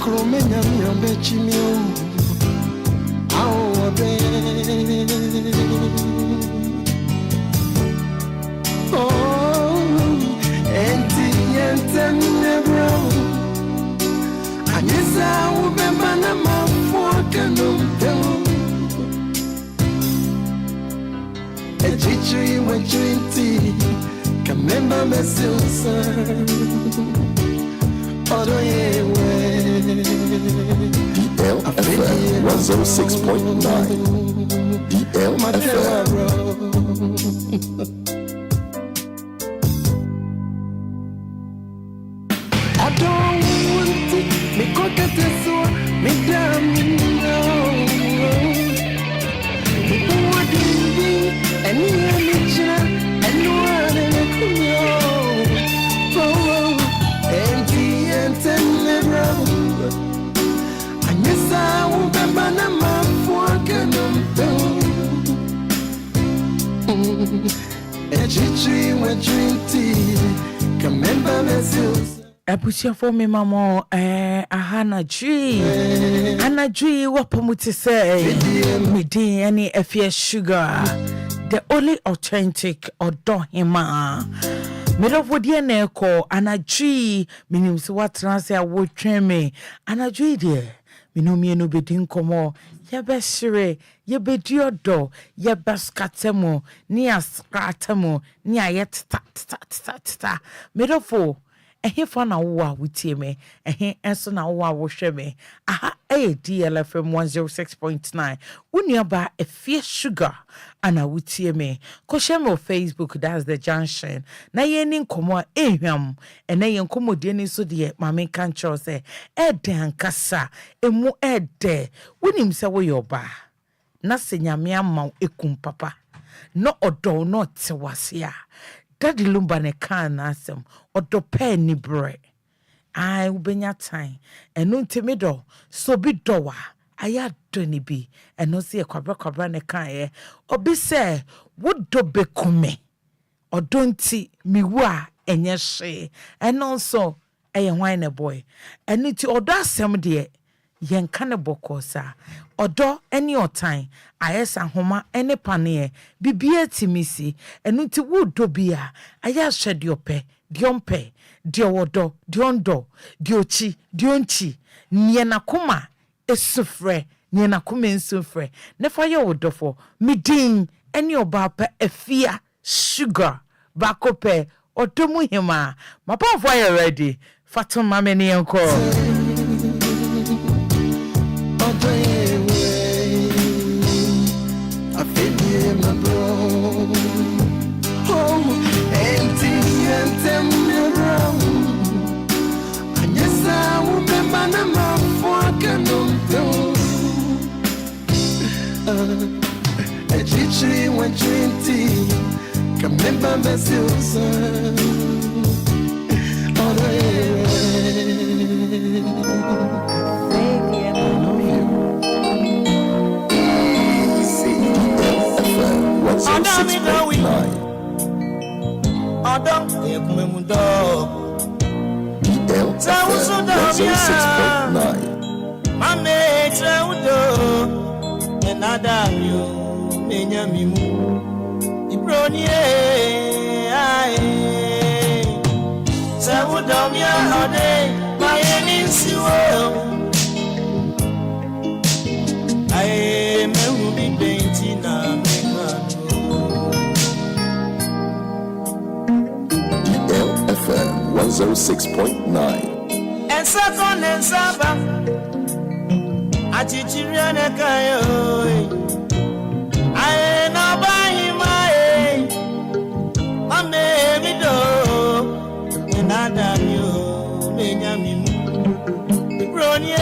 Kromenya Miombechimio. Our bed. Oh, and the never. And yes, I will be Manama for Canon. A teacher when 20 can remember myself, sir. DLFM 106.9. DLFM. I don't want it, me cook at the soul, me damn people want to and me and no one in a kunyo. And yes, I will be Manama for Canon. A tree when 20 can remember myself. Apusia for me, Mama, Hannah G. Anna G, what to say? Me dear, any Efya sugar, the only authentic or dohima. Middle of the neko, Anna G, meaning what transia would train me. Anna G, dear, Minumi no bedin como, ye best sure, ye bedio do, ye best catemo, near scratamo, near yet ta. Middle for. Ehe fa na wo wutie me ehe enso na wo hwe me aha DLFM 106.9 unia ba Efya sugar ana wutie me ko share me Facebook, that's the junction na ye ni nkomo ehwam ene ye nkomo de ni so de mame kan cho se ede ankasa emu ede wonim se wo yoba na se nyame ama ekum papa no odo no tewasea Daddy Lumba ne kan asem odope ni bre ai ubenya time eno ntimido so bi dowa aya doni bi eno se kwabra ne kan ye obi se wodo bekume odonti miwu a enye hye eno so eye hwan ne boy eno ti odo asem de yen kan bokosa odo eni otan ayesa homa ene pane bibia timisi enu ti wodo bia aya hwede ope diompe diowodo diondo diochi dionchi niena kuma esufre niena kuma ensufre nefa ye wodofo midin eni oba pa Efya sugar bakope odomu hima mapafo are ready Fatuma meni enko A tree when 20 can remember myself. DLFM 106.9 and second and Saba Achichiriana Kayo I know by my baby do and I damn you Benjamin Brony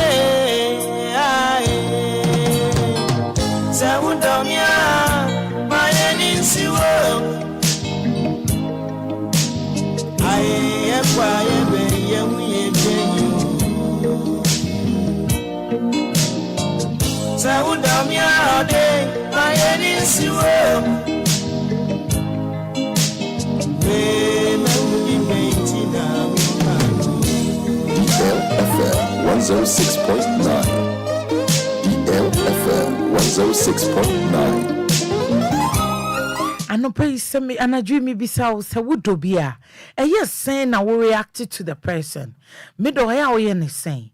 Saudamia my Nancy world I am quiet young Saudamia day my Nancy world DLFM 106.9. DLFM 106.9. Anope semi anadwi mi bisa wo se wodo bia yes sen na wo react to the person me do ya wo ye ne sen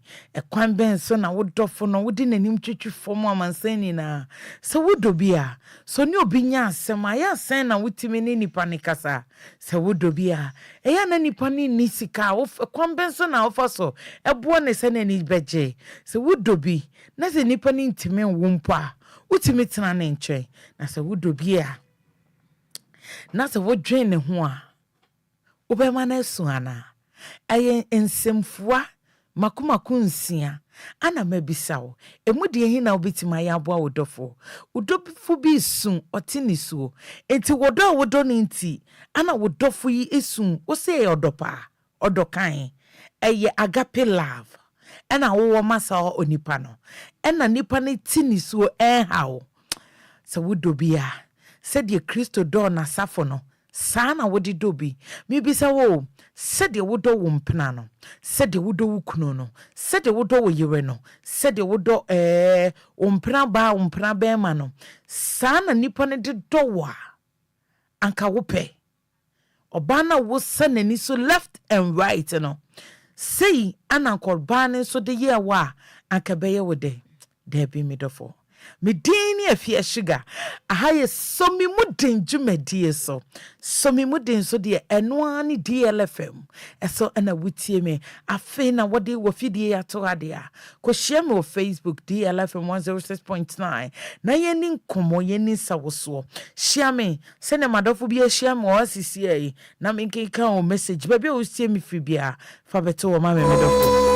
kwan ben so na wodofo no wodi nanim twetwe fom amansan ni na se wodo bia so ne obinya asem ya sen na wotimi ne nipa ne kasa se wodo bia ya na nipa ni sika wo kwan ben so na ofa so ebo ne se na ni beje se wodo bi na se nipa ni ntime wo mpa wotimi tena ne nche na se wodo bia na se wo dwen ne ho a obema na suana aye ensemfua makomako nsia ana mabisa wo emudi hi na obitima ya aboa wodofo bi sun otinisuo enti wodo ne nti ana wodofo yi esun wo se odopa odokan eye agape love ana wo masa onipa no ena nipa ne tinisuo hawo se wodobia said ye Christo do na safo no sana wodi dobi mi bisa wo said ye wodo wo mpena no said ye wodo wo kuno no said ye wodo wo yire no said ye wodo wo mpena ba ma no sana nipa ne de do wa anka wo pe obana wo sanani so left and right no say ananko bana so de ye wa anka beye wo de bi mi dofo medini Efya sugar ahaye somi muden dwumadie somi muden so de eno ani DLFM eso na wutie me afi na wode wo fidie ato ade a ko share me wo Facebook DLFM 106.9 na yeni nkomo yeni sawoso share me se ne madofo bi share me o sisi ai na me nkenka o message ba bi o sie me fi bia fa beto wo ma me medofo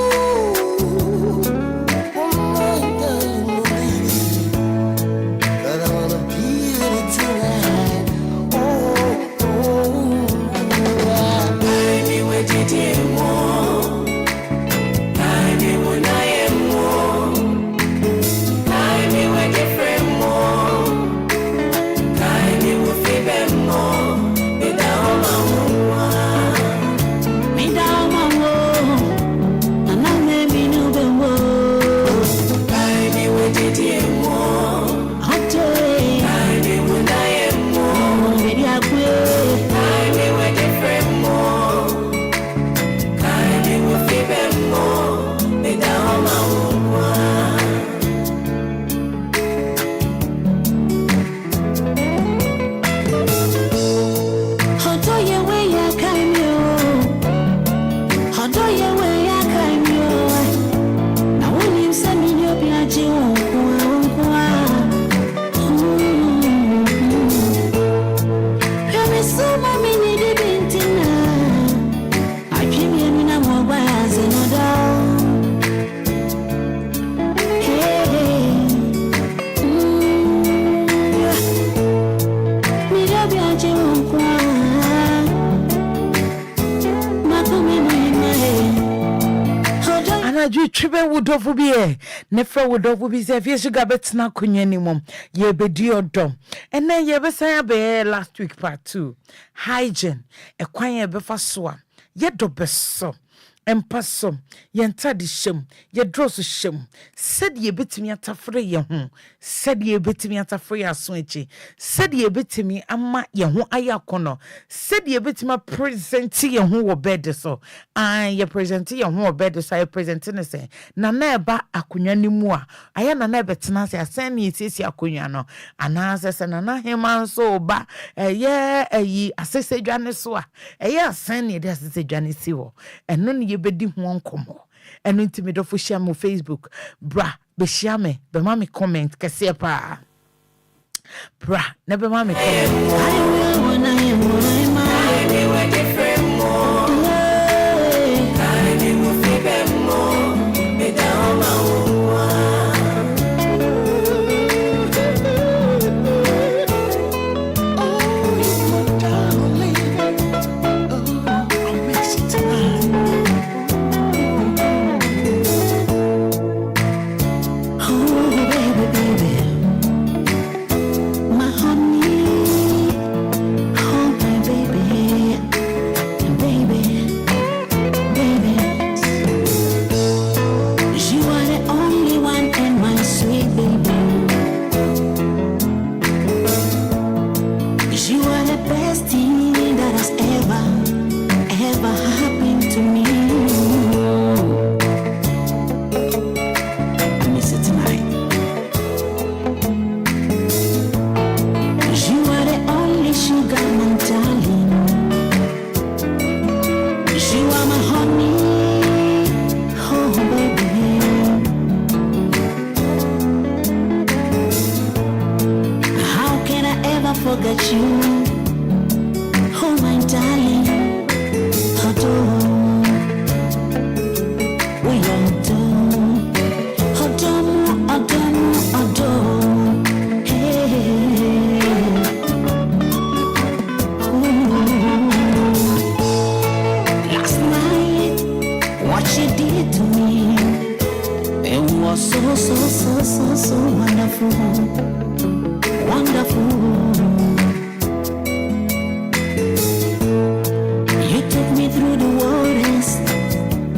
Tribe wodofu bi nefa wodofu bi se Efya sugar betna konye ni mom ye bedi odom ene ye besan be last week part 2 hygiene ekwan ye befa so a ye do beso empasom ye ntade hyem ye dross hyem said ye betimi atafre ye ho said ye betimi atafre ye aso echi said ye betimi ama ye ho ayakono said ye betimi present ye ho wo bed so ye present ye ho wo bed so ye present ne se na na eba akonwa ni mu a aya na na betena se asan ne sisi akonwa no ana se na na hema so ba ye ayi asese dwane so a ye asan ne de asese dwane si wo eno ye bedi ho nkomo eno ntimi do fo share mo Facebook bra be share me be ma me comment kese pa bra na be ma me comment Baby forget you. Oh my darling, adore. We adore. Hey. Last night, what you did to me, it was so wonderful. Wonderful. You took me through the waters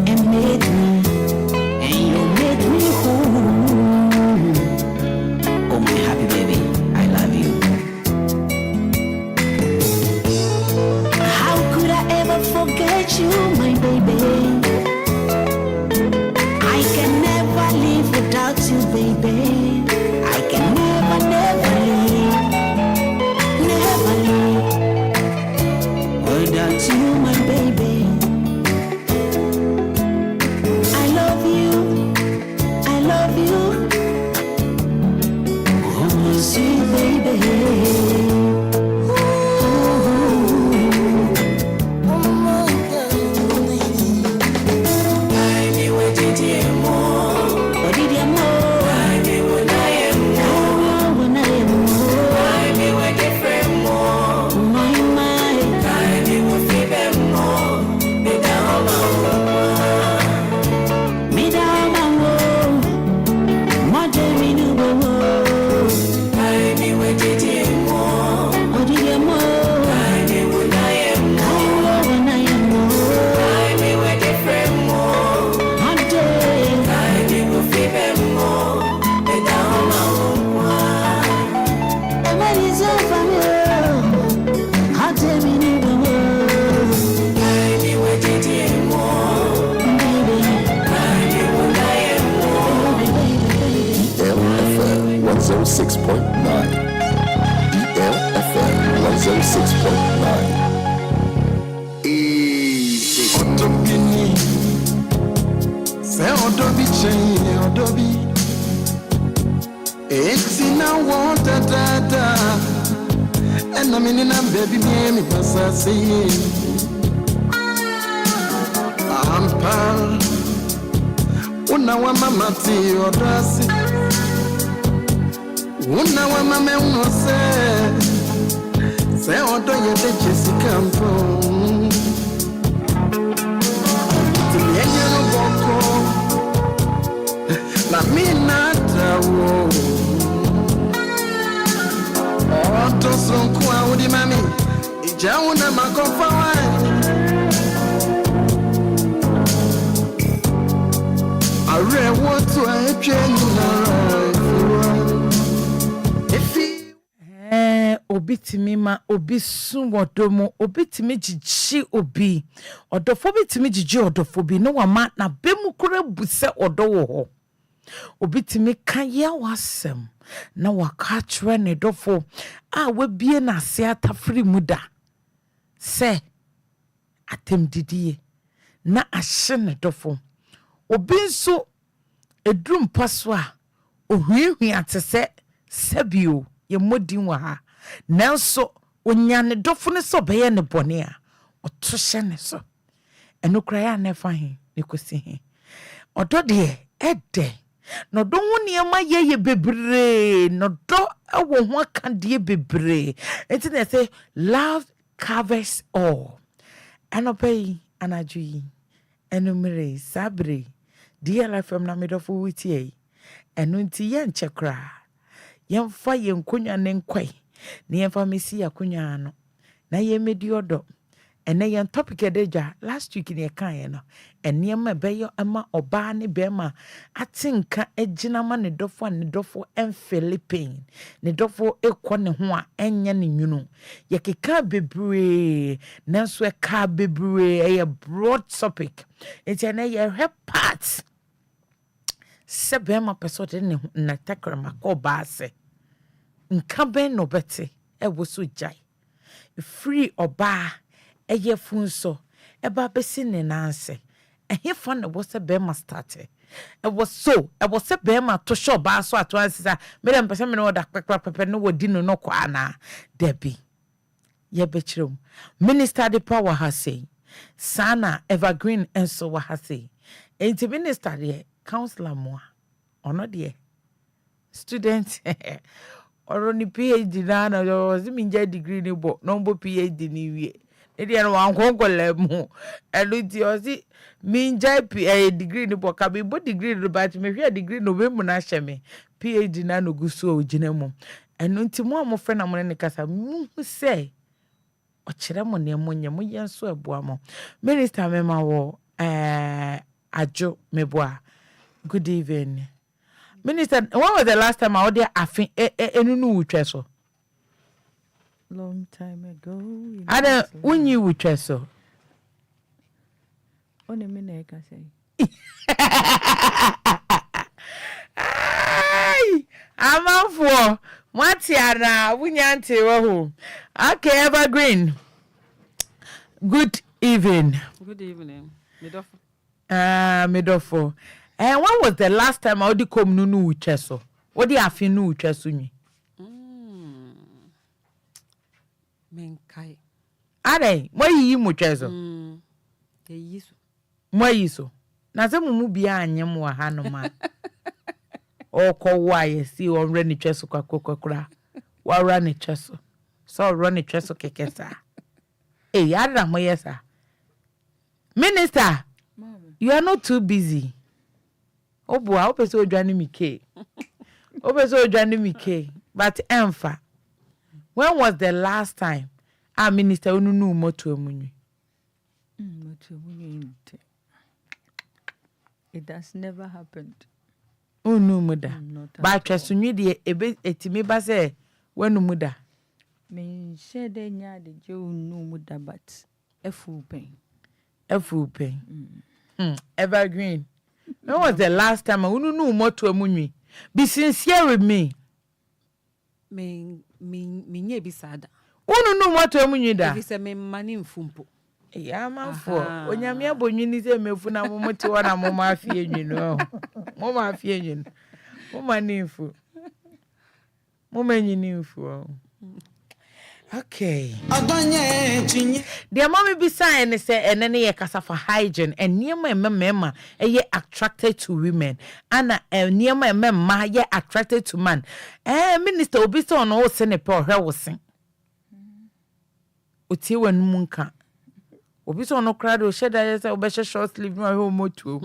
and made me, and you made me whole. Oh my happy baby, I love you. How could I ever forget you, my baby? I can never live without you, baby. I can never leave without you, my baby. I love you, oh my sweet baby. DLFM 106.9. Odobi chain, Odobi. It's in a water data. And I'm in a baby, me, Passassi. I'm pal. Una wa mama ti odasi. Una wa mama uno se odo ye de Jessica mpo. Tiyenye no boko. La minata wo. Oto sonku awudi mami. Ija una makofa wa. I read what to a obitimi ma obi sun wodomo obitimi jiji obi odofo bitimi jiji odofo bi no wama na bemu kura buse odo wo ho obitimi kan ya wasem na waka kire ne dofo a wabie na ase atafri muda se atem didie na ahye ne dofo obi nso edrum paso a ohwiehwi atese sabio ye modin wa ha nanso onyane dofo ne so beye ne bone a oto hye ne so eno kra ya na fa he ne kosi he odo de ede no do ho ne ma ye bebre no do ewo ho aka de bebre enti na say love covers all anopai anajui enumere sabre DLFM na medofo witie enu nti ye nchekra yemfa ye nkonya ne nkwai ne yemfa mesi akonya no na ye medi odo ene ye topic edeja last week ne kan ye no ene ma beyo ama oba ne bema atinka egina ma ne dofo en Philippine ne dofo ekọ ne ho a enye ne nwunu ye keka bebre nanso e ka bebre e broad topic enti ene ye he part sebema pesode ne na takra makoba ase nka ben no bete e wo so jai free oba eye funso eba besi ne nanse ehe fa ne wo se bema start e wo se bema to show ba so ato ansisa me dem pese me no da pepe no wodi no kwa na debi ye bechrum minister de power ha say sana evergreen enso wa ha say enti minister de counselor mo ono de student or ni PhD na was minja degree ni bo no bo PhD ni wie e de no wan konkole mu elu ti o si minja degree ni bo ka be bo degree no ba ti me hwe degree no be mu na hye me PhD na no gusu o gina mu enu nti mo amofre na mo ne kasa mu say o kire mo ne mo nye mo yenso eboa mo minister mema wo ajo meboa good evening. Minister, when was the last time I was there? I think so. Long time ago. I don't when you would so. On a minute, I say. I'm out for what's yana winyanti home. Okay, evergreen. Good evening. Good evening. Midofo. And when was the last time I would come no cheso? What do you have no chesu? Menkai. Are, why you mucheso? Why you so? Nazamu bia anyam wa hanoma. O ko why see on reni cheso kwa kokokra. Wa rani cheso. So rani cheso kekesa. Eh, yada mo yesa. Minister, you are not too busy. Oh boy, I hope so joining me K. Hope so joining me K. But Enfa, when was the last time our minister unu moto muni? It has never happened. Unu muda. But trusuni de ebe etimi ba say when muda. Me share de nya de je unu muda but efu pain. Evergreen. When was the last time unu no moto muni? Be sincere with me. Me nye bisada. Unu no moto muni da. If say me mani mfumpo. Ya manfo onyame abonwini se mefu na momoti wana moma afie nwino moma afie nwino moma nimfu moma nyinimfu okay the mommy be saying say enene ye kasa for hygiene and niema emema ye attracted to women and niema emema ye attracted to man minister obi say on o se ne pe ohwe wosen otie wanum nka obi so no crowd o sheda say obe short sleeve no ho moto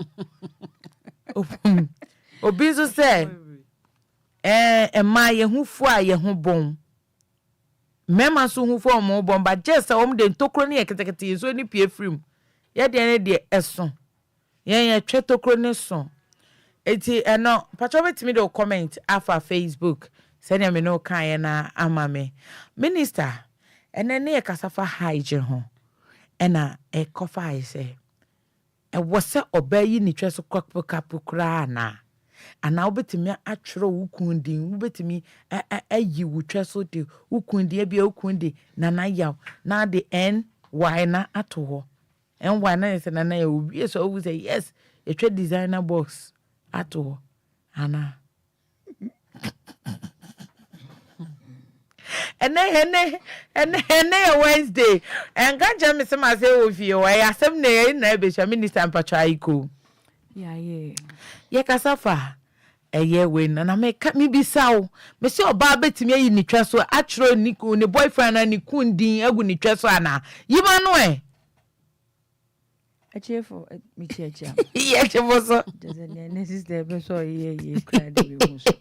obi so say ma ye hu fu a ye hu bon mema so hu fu o mo bon ba just o mo de tokro ne ye ketekete so ni pie frim ye de ne de eso ye twa tokro ne so eti eno pacho betimi de comment afa Facebook say me no kan ye na ama me minister enene ye kasafa hygiene ho ena e kofa ise e wose obayi ni tweso kwakpokapokra na ana obetimi atwero wukundin obetimi ayi wutweso de wukundin bia wukundi na na yaw na de n y na ato ho n y na ise na na ya obi so owu say yes e twa designer box ato ho ana ene Wednesday and ganja me say say ofie o ya asem na be sha minister mpacha iko yeah ye kasafa eye we na me bisa o me say oba betimi ayi ni twa so atro ni ko ni boyfriend na ni kundin agu ni twa so ana yima no achefo mi checha ye chefo so ne sister be so ye cry de be so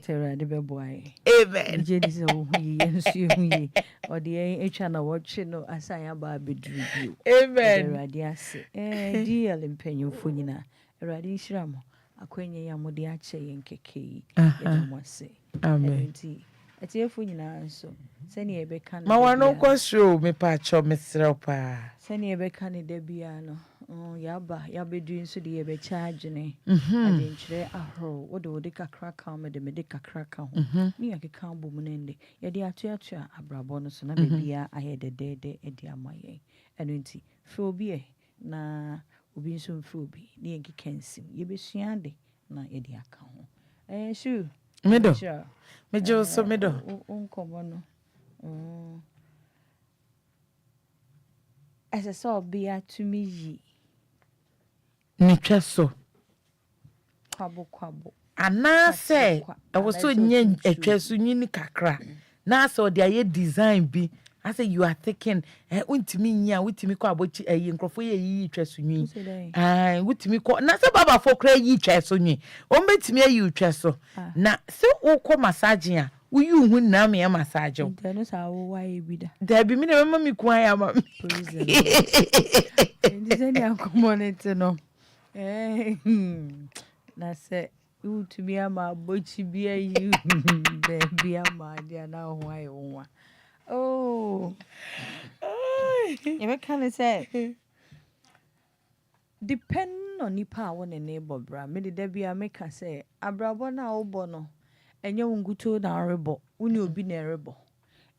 terra de be boy amen je dis o hu ye nsu hu ye o de echa na watch no asaya ba be duru bio amen erade ase DL mpanyufo nyina erade nhira mo akwenye ya mo de ache ye nkeke ye mo ase amen atiefo nyina nso sani ebe kan ma wano ko show me pa cho me srepa sani ebe kan de bia no ya bedu nso de ebe charge ne ade nkyere ahro wo de kakra ka me de kakra ka ho ni akeka bo mu nende ye de atoatua abrabo no so na bebia ayede de edi amaye eno nti fe obi na obi nso mfe obi ni yenkeka nsim ye besua de na ye de aka ho shu medo mejo so medo unkomo no as I saw be to me Nitwa so. Kwabo. Ana say I was so nye etwa so nyini kakra. Na so de aye design bi. I say you are taking untimi nya utimi kwa abochi nkrofo ye yi twa so nyi. Utimi kwa na say baba for kra yi twa so nyi. O betimi ayi twa so. Na se ukọ massage a uyu hu na me massage. Ntano sa wo wa e bi da. Da bi me na mama mi kwa ya ma. Ndi se ni akomonete no. Na say to be a ma bochi be a you be a ma dia na why one. Oh, you can say depend on nipa one a neighbor bra. Me the be a make her say abrabo na obono enye wunguto na rebo uni obi na rebo.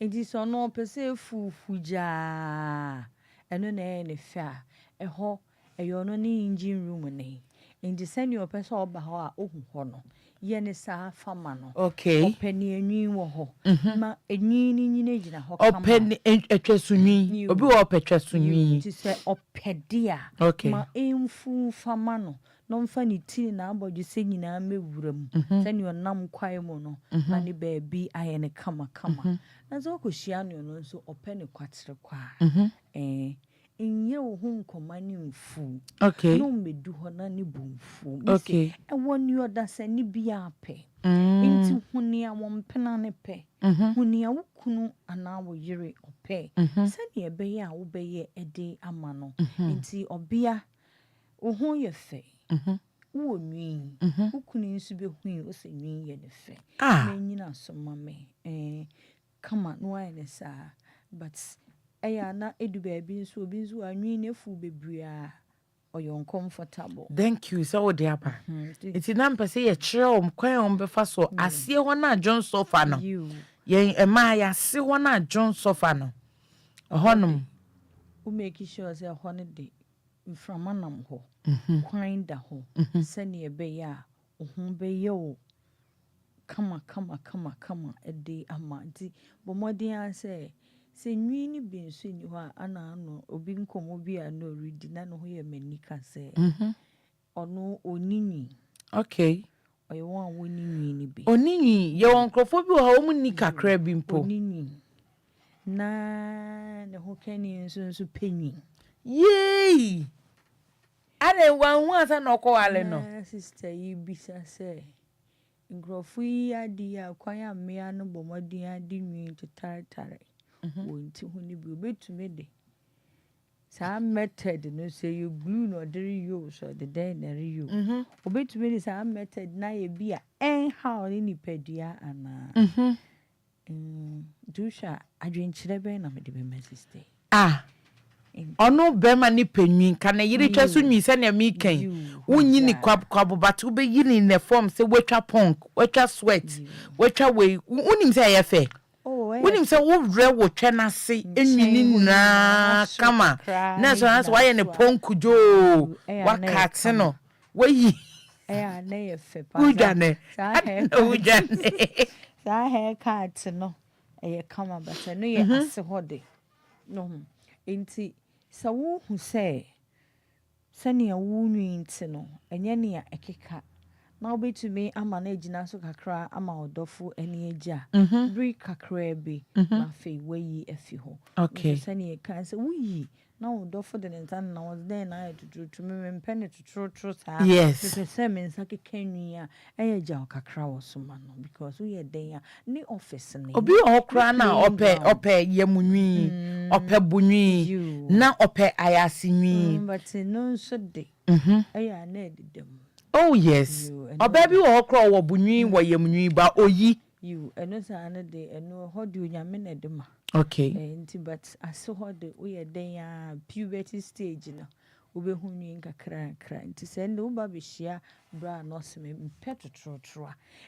Enti so no pese fuja eno na e ne fa eho eyo no ni engine room ne. Enti send your person oba ho a ohun ho no ye ne sa fama no okay opani enwi wo ho ma enwi ni nyina gina ho kama opani etwasunwi obi wo opetwasunwi ti se opede a okay ma emfu fama no no mfa ni ti na aboju se nyina mewuram send your nam kwai mu no na ne baabi aye ne kama na so ko hia no so opani kwatere kwa inye wo hu nkomani mfu okay no medu ho na ne bumfu okay e woni oda se ni bia pe inti huni a wo mpena ne pe huni a wukunu ana wo yire ope se ne ebeye a wo beye ede ama no inti obia wo hu ye fe wo nwi wukunu nsu be hu o se nwi ye ne fe me nyina so mame kama no ai ne sa but eya na edu baby nso obi nso anwi na fu bebria oyo uncomfortable. Thank you so de apa iti na mpese ye kire kwan befa so asie ho na John sofa no ye ema ya se ho na John sofa no honum o make sure say ho ne de mframanam ho kwan da ho se ne ebe ya ohun be ye o kama ede ama di bomodin an say se nwi ni bi nso ni ho ana no obi nkomo bi a no ready na no ho ye manika se ono oninwi okay oyo won woninwi ni bi oninwi ye won krofo bi ho mu ni kakra bi mpo oninwi na ne ho kani nso penwi yey ale wan hu asa na okowale no sister yi bisa se ngrofo yi adi ya kwan ya mmea no bomodin adi nwi tare wonti huni bi obetume de sa method no say you glue no there you so the day na you obetume de sa method na ye bia how ni nipadua ana dusha adwenkyere be na me de be my sister ono be ma ni panyin kana yire twa so nwi se na mi kan wonyi ni kwab but wo be yini in the form say wetwa punk wetwa sweat wetwa we unim say ye fe When say wo re wo twa na se enwini na kama na so wa ye ne ponkujo wa kate no wayi na ye fe pa udane sa hair cut no ye kama but no ye ase hode no enti sa wo hu say sani a wo nwi nti no enye ne ya ekeka na obetumi ama na ejina so kakra ama odofo eni eja bri kakra bi ma fe wayi afi ho okay sani e kan se wuyi na odofo de ntan na was then na tutu me mpene tutu sa yes se me nsa kekanwi a eja kakra wo so ma no because we den ya ni office ne obi okra na ope yemunwi ope bunwi na ope ayasinwi but no so de eya na edidem. Oh yes. Obaby wo okro wo bunwi wo yemnwi ba oyi. You eno sa na de eno ho de onyame na de ma. Okay. Nti but aso ho de wo ye den ya puberty stage na obehu nwi nkakra nti se ndo ba be hia bra no se me petotro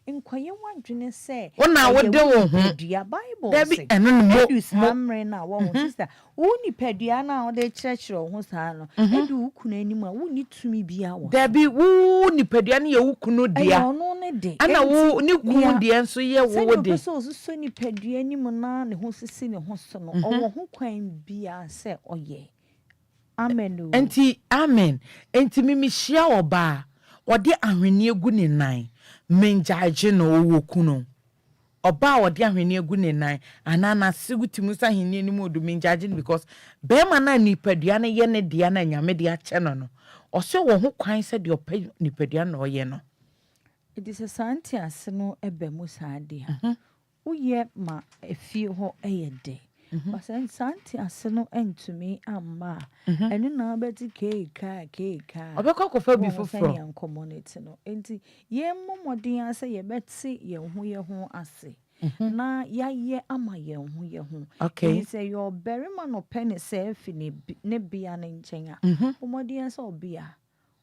nkwaye wadwene se wona wo de wo hu dua bible say eno mo samre na wo sister wo ni padua na wo de churchro ho sa no edu ukunu anim a wo ni tumi bia wo Debi wo ni padua na ye ukunu dia ono ne de ana wo ni kunu dia nso ye wo de so ni padua anim na ne ho sisi ne ho so no owo ho kwan bia se oye Amen. Amen. Enti mimi shia oba. Odi ahwene egu ne nan. Menjaje no wo kuno. Oba odi ahwene egu ne nan. Anana sigutimu sa hini ni mu do menjaje because be ma na nipadua na ye ne dia na nyame dia che no. Ose wo ho kwan se de opa nipadua na oye no. It is a scientist no ebe musade ha. Uye ma efie ho eyede. But scientist no entumi amma. Enu na beti keka. Obekọ kofa bi foforo. Yan community no. Enti ye momodin ase ye beti ye ho ase. Na ye ama ye ho. Okay. He say your berry man no pen se fi ne bia ne nchen a. Momodin ase obia.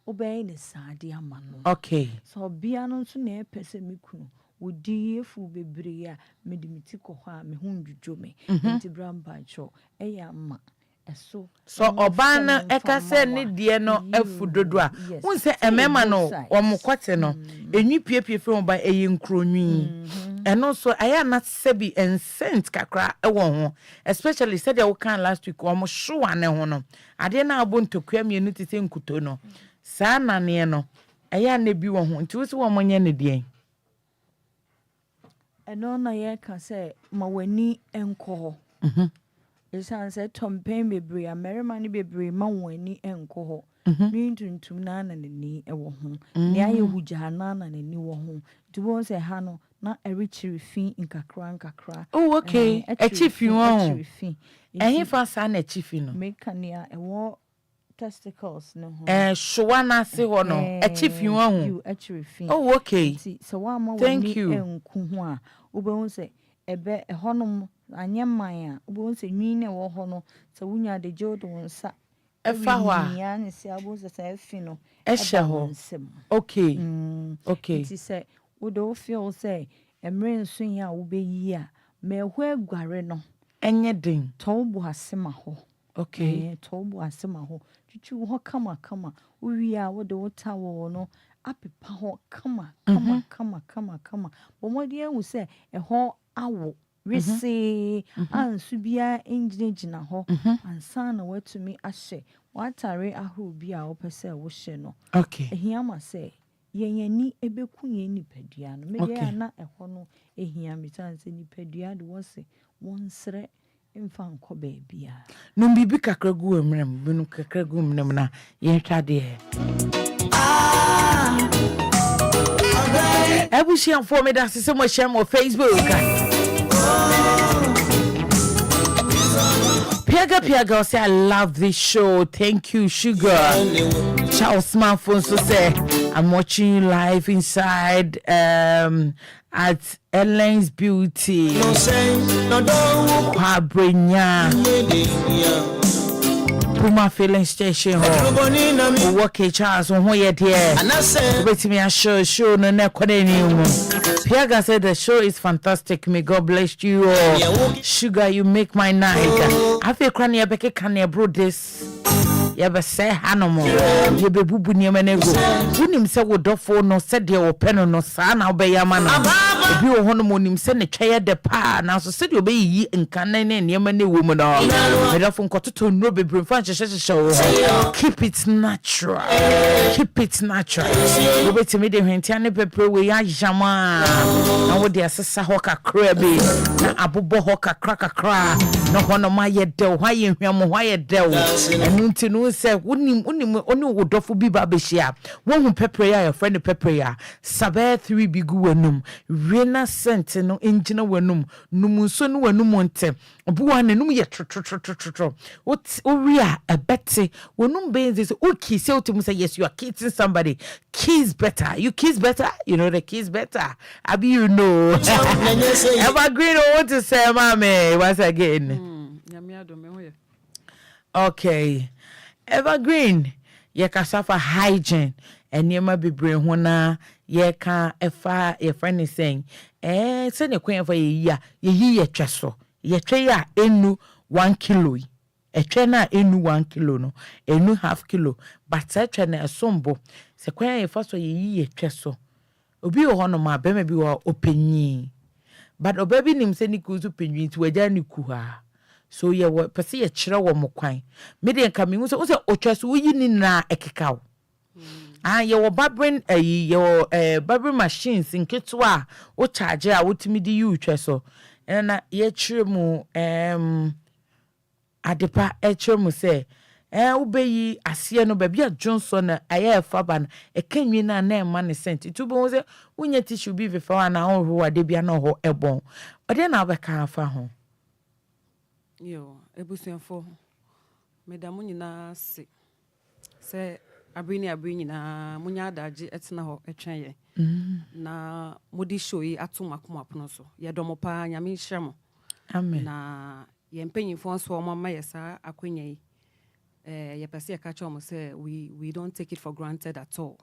Obey ne sade ama no. Okay. So bia no nso na epese mikunu. Odi efu bebre a medimiti ko ho a me hu ndwudwo me. Enti bramba cho eya ma. So oba na eka se ne die no afu dodo a won se emema no omokote no enwi piepie fe ba eye nkronwi eno so aya na sebi encent kakra ewo ho especially said you can last week omo showa ne ho no ade na abo ntokua mienu tete nkuto no saa na ne no aya na bi wo ho nti wo se wo monye ne die eno na ye ka se ma wani enko Esan se tompen bebre American ni bebre ma wani enko ho. Ni tuntum na ni ewo ho. Ni aye huja na ni wo ho. Dubo se ha no na erichiri fin nkakra. Oh okay. Echifi won. Ehin fa sa na echifi no. Make ania ewo testicles no ho. Showa na se ho no. Echifi won. You echiri fin. Oh okay. So wa ma wani enko ho a obo se ebe ehonom anyamman a obo nse nwi na wo ho no se wunya de jodo nsa efa ho a ya ne se abo se efi no ehye ho okay okay ti se wo do feel say emre nso ya wo be yi a me ho aguare no enye din to bo asema ho okay to bo asema ho tutu ho kama wo wi a wo de wo ta wo no apepa ho kama bo mo de hu se ho awo Risi ansubia enjina ho ansa na watumi ahye watare ahuru bi a opese wo hye no okay ehia ma se yeyani ebeku ye nipadua no me ye na eho no ehia mi tanse nipadua de wo se wonsre mfa nko ba bia no bibi kakra gu emrem binu kakra gu emrem na ye twade ebusian for me that se mo share mo Facebook Piaga say I love this show. Thank you, Sugar. Charles Smartphone so say I'm watching you live inside at Ellen's Beauty. Kwabrenya. Puma filling station ho. Work Charles on where there. Wait me a show no na Piaga said the show is fantastic. May God bless you all. Sugar, you make my night. I feel cranny a beke can bro this. You be say hanomo. You be bubu niamenego. Unim se wo dofo no said your pen no sa na obey yamana. If you honomo nim se ne chair de pa now so said you be yi nkane ne niamane woman. Medafon kototo no be brimfan show. Keep it natural. Keep it natural. You be to me de hwentiane pepre we ya jama. Na wo de asesa ho kakra bi. Na abobo ho kakra. No hono ma ye de ho ye hwam ho ye de. Enu nti no say unim onu wodofo bi ba be hia. Wo hu pepre ya your friend pepre ya. Sabe 3 bigu wanum. Rena sent no engina wanum. Num so no wanum ntem. Obuwa na num ye tro. What ria a bette wanum be this okay say to say yes you are kissing somebody. Kiss better. You kiss better. You know the kiss better. Abi you know. Evergreen want to say mama once again. Okay. Evergreen ye kasafa hygiene enema bebre ho na ye ka efa your friend is saying say ne kwen for ye ye tweso ye twe ya enu 1 kilo etwe na enu 1 kilo no enu half kilo but etwe na esombo se kwen ye fa so ye tweso obi ho no ma be ma bi wo opanyi but obabi nim se ni kuzu panyi ti waja ni ku ha so ye wo pese ye kire wo mo kwan me de nka me hu so otwa so yi ni na ekeka ye wo babrin ye wo babrin machines nketwa o charge a wotimi di yu twa so na ye kire mu adepa kire mu se ubeyi asiye no baby a Johnson aye faba na ekanwi na na ema ne sent tubo se unye tissue bi ve fa na ho ade bia na ho ebon ode na abeka afa ho yo ebusuafo medamu nyina se abrini na munya adaje etena ho etwen ye na modi show yi atomakoma pono so ye domo pa nyame nhyeremo amen na ye mpanyimfo so mama yesa akwanya yi ye pese ye catch am say we don't take it for granted at all.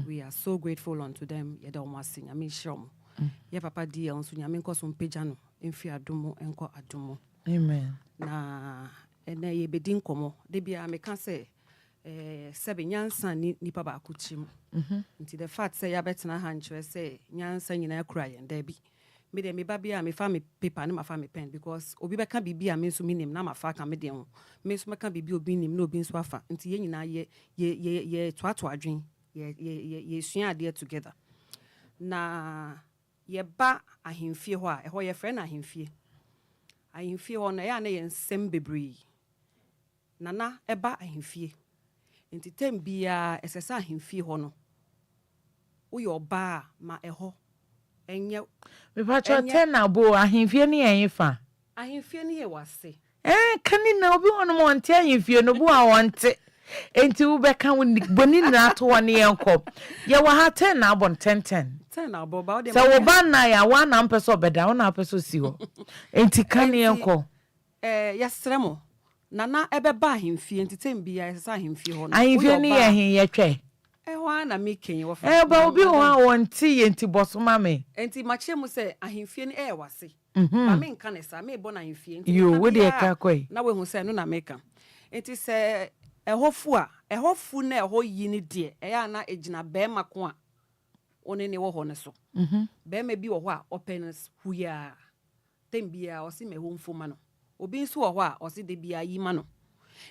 We are so grateful unto them. Ye da omasi nyame nhyeremo ye papa di nso nyame nkoso mpagya no Efya adumo enko adumo amen na ene ye bedi nkomo de bia meka say sebe nyansa nipa ba akuchim nti the fact say ya betena ha nkyerɛ say nyansa nyina akura yen da bi me de me ba bia me fa me paper na ma fa me pen because obi beka bibia me nso minim na ma fa ka me de ho me nso meka bibi obi nim na obi nso afa nti ye nyina ye toato adwen ye sua ade together na ye ba ahemfie ho a ho ye frɛ na ahemfie ho na ya na ye nsem bebree nana eba ahemfie nti tem bia esesa ahemfie ho no wo ye oba ma eho enye me pa cho ten na bo ahemfie ne yen fa ahemfie ne ye wase kani na obi wono mo nte ahemfie no bo a wonte enti wo beka boni na to wone yenko ye wa ha ten na abon 10 na bo ba de so wo ba na ya wa na mpeso beda wo na peso si ho enti kani yenko yesremo nana ebe ba ahemfie enti tem bia esesa ahemfie ho no ahemfie ne ye hen ye twe wa na mekenye wo fa ba obi ho a wonte ye enti bosoma me enti mache mu se ahemfie ne wase ba me nka ne sa me bo na ahemfie enti yo wo de ka kwai na we hu se no na meka enti se ehofu na eho yi ne de ya na ejina be mako a one ne wo ho ne so be ma bi wo ho a openness huya tembia o si me ho mfoma no obi nso wo ho a o si de bia yi ma no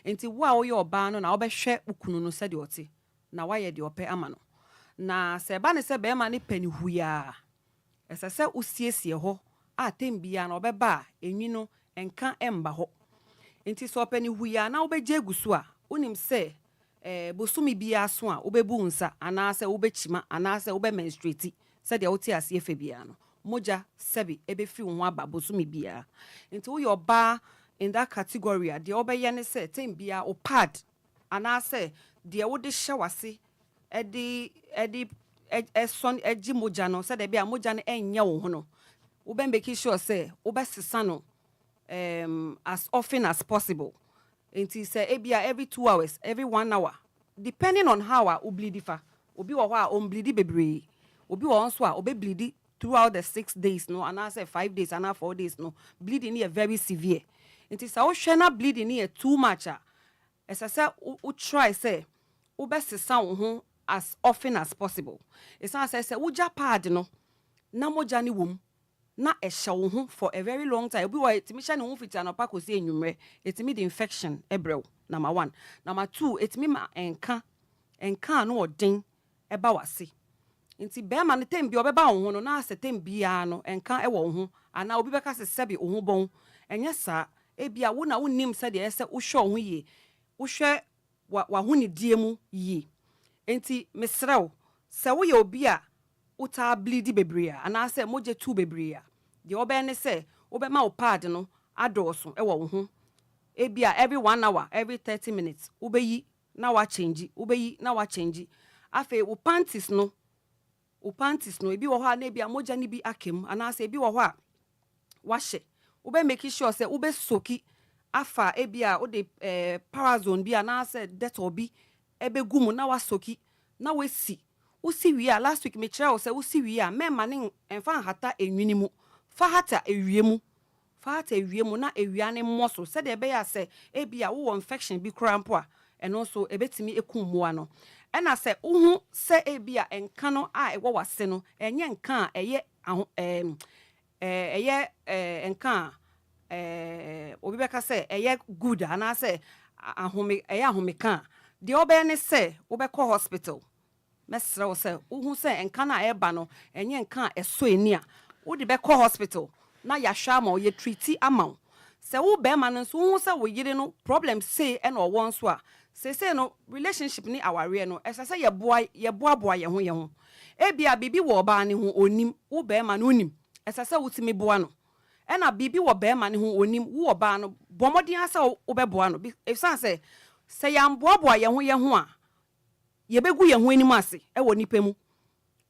enti wo a wo ye oba no na wo be hwe ukunu no se de ote na waye de ope ama no na se ba ne se be ma ne pani huya esese usiesie ho a tembia na obeba enwi no enka emba ho enti so pani huya na obeje egusu a unim se bosumi bia so a obebu nsa ana se obechima ana se obe menstruate se de oti ase efe bia no moja sebi ebefi ho aba bosumi bia enti wo yoba in that category de obeye ne se tembia o pad ana se de wo de hyewase edi son egi moja no se de bia moja no enye wo ho no wo be make sure say wo be sesa no as often as possible. Until say ebia every 2 hours, every 1 hour, depending on how we bleed fa. Obi wo ha on bleed bebree. Obi wo nso a obi bleed throughout the 6 days no, and I say 5 days and 4 days no. Bleeding here very severe. Until say o hwe na bleeding here too much a. As I say o try say o be sesa wo ho as often as possible. It's not say uja pad no na moja ni wom na ehya wo ho for a very long time. Obi wa etimi hya ne ho fiti anopa kosi enwumre etimi the infection ebrew. Number 1. Number 2, etimi ma enka no odin eba wase. Nti be ma ne tem bi obeba wo ho no na asetem bia no enka ewo wo ho ana obi beka se sebi wo ho bon enye sa ebia wo na wonnim se de ese wo hwe wo ho ye wo hwe wa ho ne die mu ye. Nti mesrew se wo ye obi a uta bleed bebree ana se moje tu bebree de obe ne se obe ma o pad no adoso e wo ho ebia every 1 hour every 30 minutes obeyi na wa change obeyi na wa change afa wo panties no ebi wo ho a na ebia moja ni bi akem ana se ebi wo ho a wa hye obe make sure se obe soki afa ebia o de parazone bi ana se detol bi ebe gumu na wa soki na we si usi wi a last week me kira o se usi wi a me ma ne enfa hata enwini mu fa hata ewiemu na ewia ne moso se de be ya se ebia wo infection bi krampo a eno so ebetimi ekummoa no ena se uhu se ebia enka no a ewo wase no enye nka a eye enka obi beka say eye good and I say ahome ka the obe ne say wobekọ hospital mesra wo say wo say enka na eba no enye nka eso eni a wo de bekọ hospital na ya hwa ma ye treat ama say wo be ma no so wo say wo yire no problem say e na owo nso a say no relationship ni aware no esa say ye boa ye ho ebia bibi wo ba ne ho onim wo be ma no onim esa say wutimi boa no e na bibi wo be ma ne ho onim wo ba no bomodin asa wo be boa no if say ya mboa ye ho a ye begu ye ho anim ase e wo nipa mu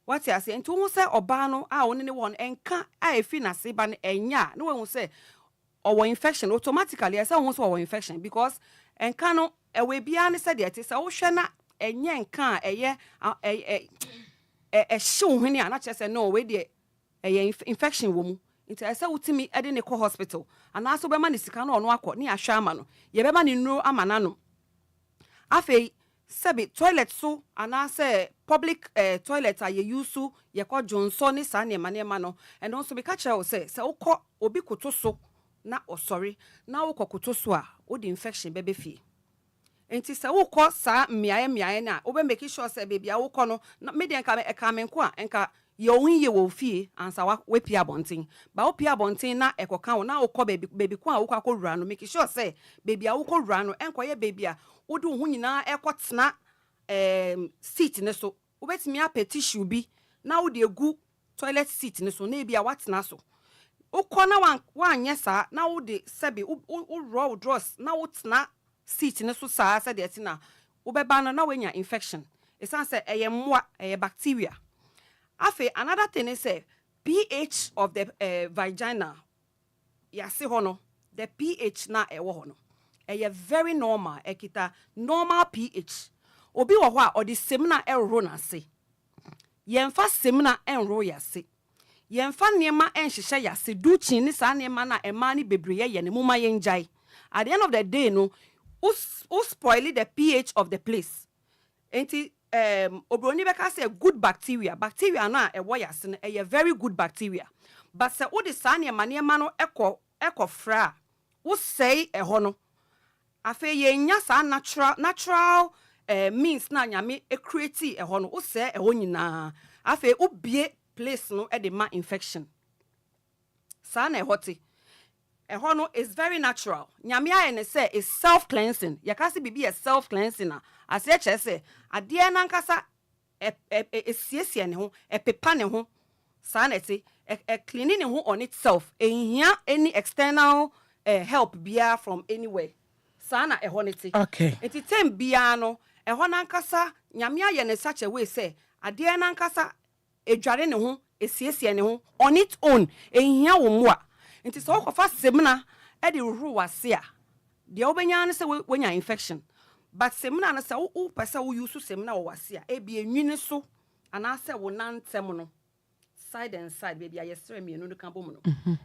what you say nti wo say oba no a wo ne won enka a efi na se ba no enya no wo say owo infection automatically esa wo say owo infection because enka no ewe bia ne say de ate say wo hwe na enye nka eye hyew hwene a na che say no we de eye infection wo mu nti esa wutimi ede ne ko hospital ana so be ma ne sika no ono akọ ne ahwa ama no ye be ma ne nuro ama nano afei sebe toilet so ana say public toilet a ye use ye ko jonso ni sa ne ma no and also be catch o say ukọ obi koto so na osori na ukọ koto so a o di infection bebe fie enti say ukọ sa miaye na o be make sure say baby a ukọ no me de nka menko a nka ye ohun ye wo fie ansa we pia bonten ba o pia bonten na ekoka wo na ukọ baby ko a ukọ akọwura no make sure say baby a ukọ wura no enko ye baby a wodi ho nyina ekotena seat ne so wobetimi apɛ tissue bi na wodi egu toilet seat ne so na bia watena so ukona wanye sa na wodi sebe raw draws na wotena seat ne so sa de tina wobeba no na wenya infection esan say eye mmoa eye bacteria afi another thing is say pH of the vagina yase ho no the pH na ewo ho no eye very normal ekita normal pH obi wo ho a odi semna erro na se yemfa semna enro yase yemfa niema enhyehyɛ yase duchi ni sa niema na ema ni bebreye ye ne muma yenjai at the end of the day no who spoil the pH of the place enti obroni beka say good bacteria na ewo yase no eye very good bacteria but say wo de sa niema no ekɔ fra wo say ɛhɔ no afi ye nya sa natural means na nyame create ehɔ no wo say ehɔ nyina afi ubie place no e de ma infection sa na ehɔ no is very natural nyame aye ne say is self cleansing yakase bibi is self cleansing na ase che say ade na nkasa esiesie ne ho pepa ne ho sa na cleaning ne ho on itself ehia any external help bia from anywhere sana ehɔ ne te okay enti tem bia no ehɔ na nkasa nyame aye ne such a way say ade na nkasa edware ne ho esiesie ne ho on its own ehia wo mo a enti so kofa semna e de ru wase a de obenya ne se wenya infection but semna na se wo pese wo use semna wo wase a e bi enwini so ana se wo nantem no side and side baby ayesere me no kan bom no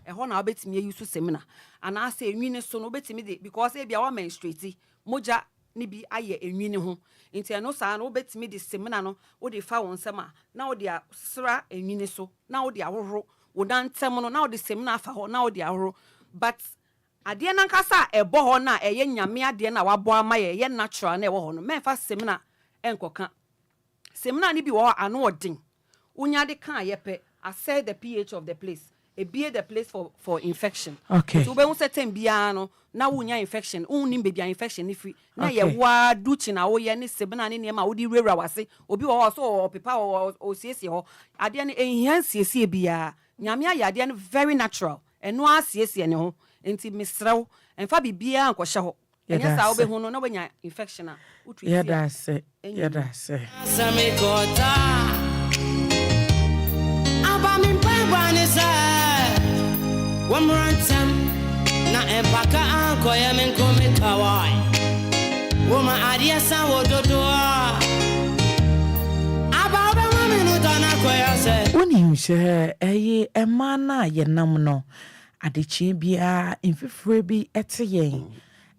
ehɔ na obetimi use semna ana se enwini so no obetimi de because e bia wa menstruate moja ni bi aye enwini ho enti no sa na obetimi de semna no wo de fa won nsema na wo de asra enwini so na wo de ahoro wo nantem no na wo de semna afa ho na wo de ahoro but ade na nkasa ebo ho na eye nyame ade na wabo ama ye natural na ebo ho no memfa semna enkoka semna ni bi wo ano odin unya de kan yepe assess the pH of the place e be the place for infection okay so be un certain bia no na unya infection unnim be bia infection ni free na ye wa duchi na wo ye ne semna ne ma wo di rewra wase obi wo so pepa o siesie ho ade ne enhia siesie bia nyame aya ade ne very natural eno asiesie ne ho enti misrew emfa bibia ankohye ho enya sa wo be hu no na wanya infection a utri yeah that's it Abami pabani sa wamrantam na empaka anko ya menkome kawai woma adia sa wododo aba obe mami no dana koya se woni hye eye ema na ye nam no adechi bia mfifure bi ete yen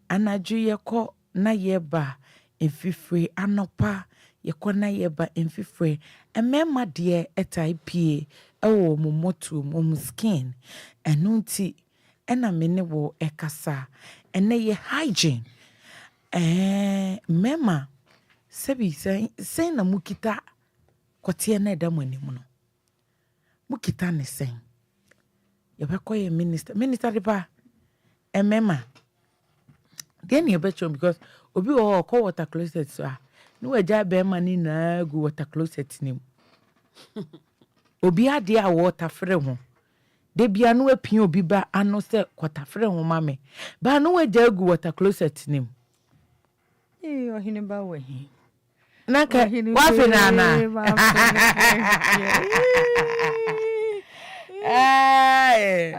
anadwo ye kɔ na ye ba mfifure anopa ye kɔ na ye ba mfifure emema de etai pie ewo momoto mom skin enunti ena me ne wo ekasa ene ye hygiene mema sebi sen na mukita kote na da manimu no mukita ne sen ye be koye minister de ba mema then you bet you because obi o call water closet so no waja be ma ni na go water closet nim obi ade a water frɛ ho de bia no apia obi ba ano sɛ water frɛ ho ma me ba no waja go water closet nim ohini ba wahi naka wa fe na na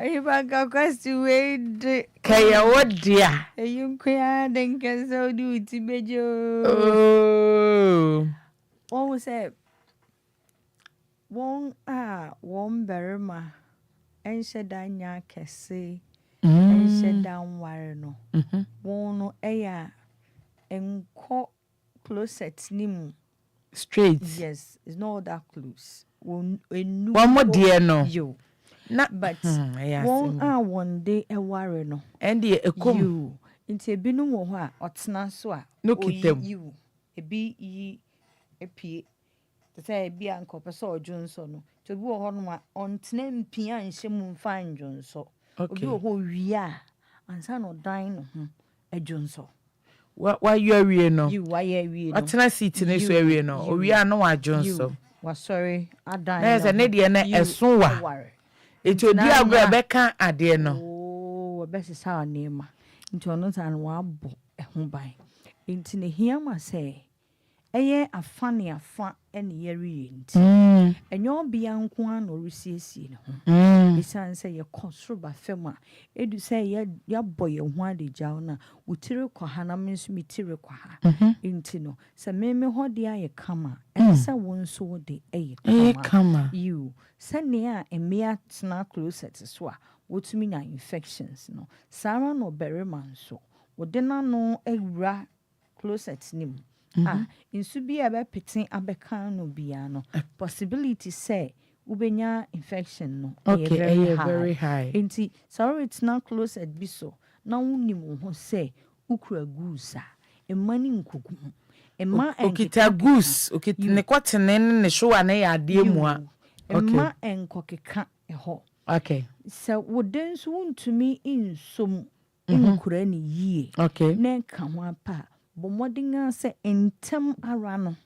Iba ka kwesti wede kaya wodia eyunkuya denke so di utibejo won say won berma enhyeda nya kese enhyeda nware no won no eya enko closet nimu straight yes it's not that close one more dear no you na but one day e ware no and the ekom you nti ebinu wo ho a otena so a no kitem you ebi yi epie te say ebi anko pese odwonso no to bi wo ho no a ontena mpia anhye mu mfa ndwonso obi wo ho wia ansa no dan no ho adwonso why you awie no you why you awie no otena seat ne so awie no owia no adwonso wa sorry adan na se ne de na eso wa eti odi agro ebeka ade no we be sisa anema nti ono tan wa abo ehun ban nti ne hia ma se eye afane afa ene yeri nti enyo bia nko an orisiesie ne ho isan se ye kosro ba fem a edu se ya boye ho ade jaw na wutire kwa hana mensu mitire kwa ha nti no se meme hode aye kama se wonso de eye kama you sene a emia tena closet so a wotumi na infections no sara no berema nso wodena no ewura closet nim insu bi ebe pitin abeka no bia no possibility say ubenya infection no very high enti sorry it's not closet bi so na wunim ho say ukura gusa emani nkogu emma okita goose okita ne kwatene ne showa na ya ade mu a emma enkokeka eho okay so woden so wuntumi insom inkura ni yie okay na ka ho apa bomodinga se entem ara no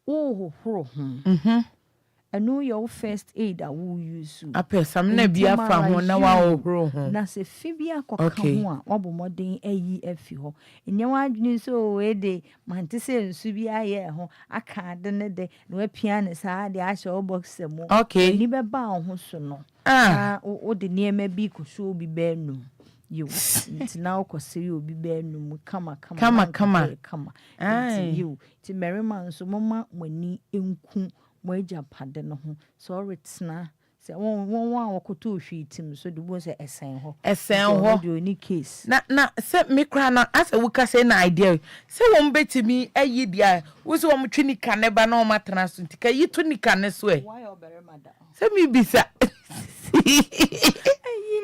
horo ho anu your first aid a wo use apesam na bia fa ho na wa horo ho na se fibia koka ho a wabomodin ayi afi ho enye wadwini so we de mantese nsu bia ye ho aka de ne de na wapia ne sa de a show box mu ni be ba ho so no wo de niema bi ko so bi ba num you it's now kwase obi ba num kama you ti merima so mama mani enku mo eja pade no ho so retna se won wakoto hwitim so de bo se esen ho do any case na se me kra na asa wuka se na idea se won betimi ayi dia wo se won twini kaneba na o matena so ntika yi to ni kane so why obere mada se mi bisa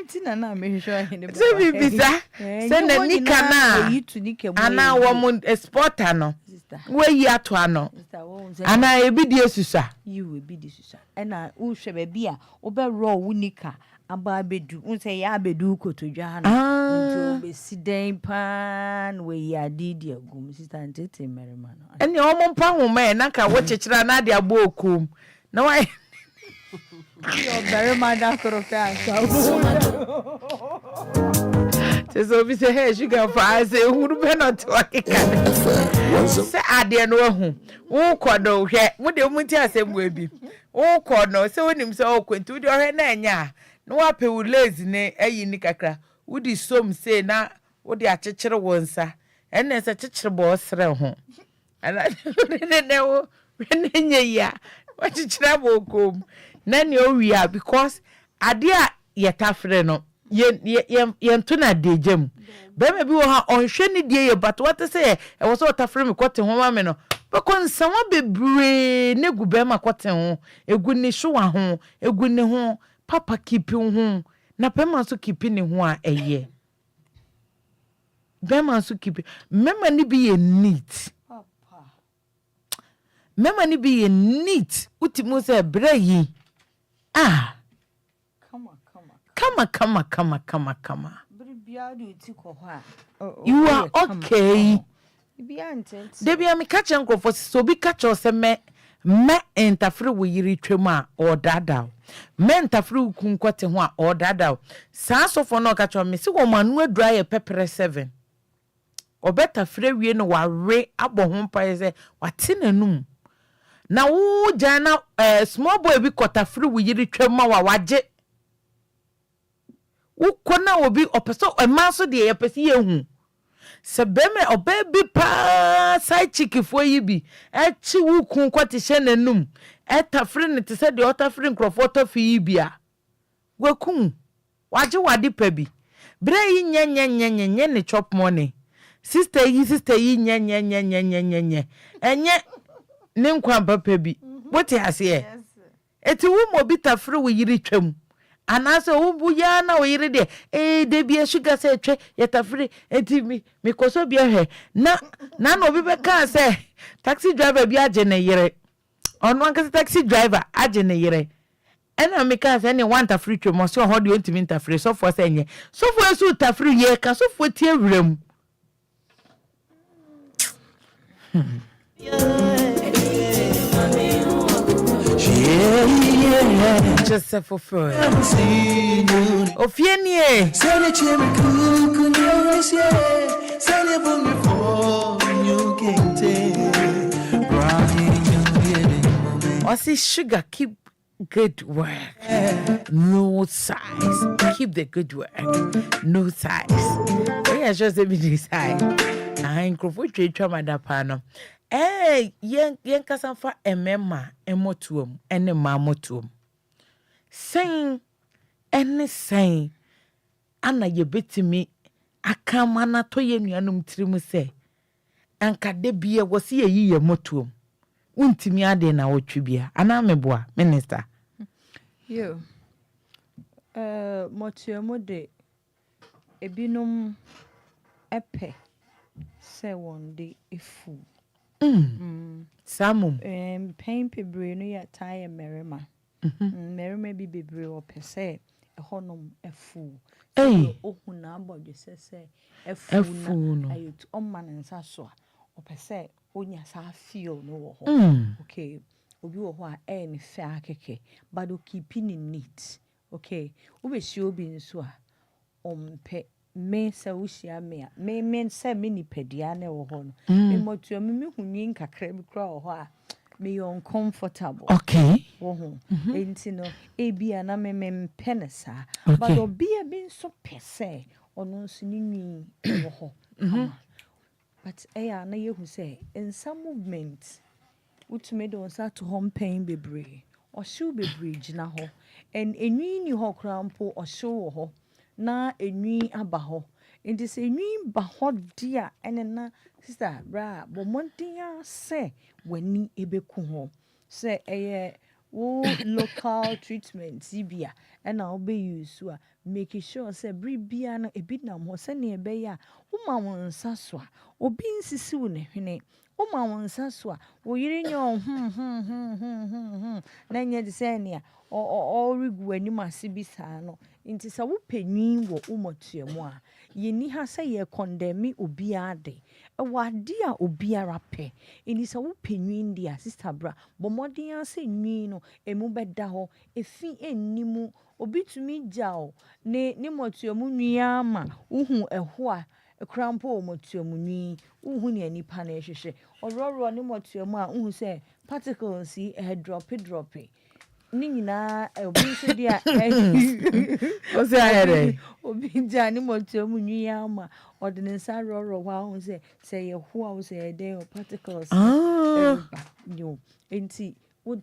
ntina na me hwehwe ahene se mi bisa se na ni kana ana wo mo exporter no we yi ato ano ana ebidi esusa you ebidi susa ena wo hwe ba bia wo be raw wunika aba bedu unse ya bedu kotodwa no nto be siden pan we ya didi agum sister ntete merima no ene o mo mpa homa na ka wo chechira na de abo okum na wa yo merima da koroka so bi say hey sugar for I say huru be not wakeka say ade no ahu wo kodo hwe mo de mu ti asem bi wo kodo say wonim say o kwentu de hwe na anya no wape wo lazy ne ayi ni kakra wo di som say na wo de akekere wonsa enne say kekere bo sere ho ana ne wo nya ya wa kekere bo kom na ne o wia because ade a yetafre no ye ntuna dejam be me bi wo ha onhwe ni die ye but what say e wo so otafre me kote ho ma me no be kon sanwa bebre ne gu be ma kote ho egu ni hwa ho egu ni ho papa kipi ho na pema so kipi ne ho a eye bema so kipi mema ni bi ye neat papa mema ni bi ye neat utimo se breyi Come. You are okay. Debi am catch uncle for so be catch us me entafre we yiri twema or dada. Me entafre kunkwate ho or dada. Sa so for no catch me se wo manu dry e pepper 7. Obeta fre wie no wa re abo ho pa se wate nanum. Na wo jana small boy bi kotafre we yiri twema wa waje. Ukona obi opeso emanso de yepesi yehu se beme obaby pa side chick fo yi bi echi wukun kwati hye nanum etafre ne te se de otafre nkrofo fi yi bia wakun waje wade pa bi bre yi nye ne chop money sister yi nye enye ne nkwan papa bi wote ase eti wo mo bi tafre wo yiri twam anase ubu ya na oyire de de bia sugar say twe yetafre enti mi koso bia he na no bi be kan say taxi driver bi age ne yire ono anka taxi driver age ne yire ena mi kan say ne want tafre twe mo so ho de ontimi tafre so for say nye so for so tafre ye ka so for tie wram Joseph Ofo. Ofienie. Send chemi kuku nyese. Send bungi for you kente. Osi sugar keep good work. No size. Keep the good work. No size. We are just a bit size. I microphone twa madapano. Yen kasanfa emema emotuom ene mamotuom sen ene sen ana yebetimi akama na to ye nuanum tirimu se anka de bia wosi ye yemotuom untimi ade na wotwibia ana meboa minister yo motuomo de ebinum epe se wonde efu Samum pain pebre no ya tie merima merima bi bebre o pese ehonum efu ohuna abodwe sese efu na ayot omman nsa so a o pese onya sa feel no wo ho okay obi wo ho a en fe akeke but o keeping it neat okay we be obi nso a ompe me se usia me a me se me nipadia na wo ho no me motua me hunyi nkakra bi kra wo ho a me uncomfortable okay wo ho enti no ebia na me penesa but obi a bi nso pese ono nso ni nwi wo ho but na yehu se in some movement utume do nsa to home pain bebre o shoe bebre gina ho and enwi ni ho krampo o show wo ho na enwi abaho enti se enwi ba ho dia enena sister bra bo montia se wani ebeku ho se wo local treatment sibia ena obe use a make sure se bribia na ebinam ho se ne ebe ya wo ma won nsa so a obi nsisi wo ne hwene wo ma won nsa so a wo yire nyo na nya de se ne a o regu anim asibi saa no nti sa wo panyin wo umotuemu a yeni ha se ye condemn obi ade ewade a obi ara pe eni sa wo panyin dia sister bra bomodin ase nwi no emu beda ho efi ennimu obi tumi jao ne motuemu nwi ama uhu eho a ekrampo motuemu nwi uhu ne nipa na ehwehwe ororo ne motuemu a uhu se particles drop ni nyina obi so dia o se ahere obi jani motuemu nwi ama ordinance roro wa uhu se ye ho a se de particles yo enti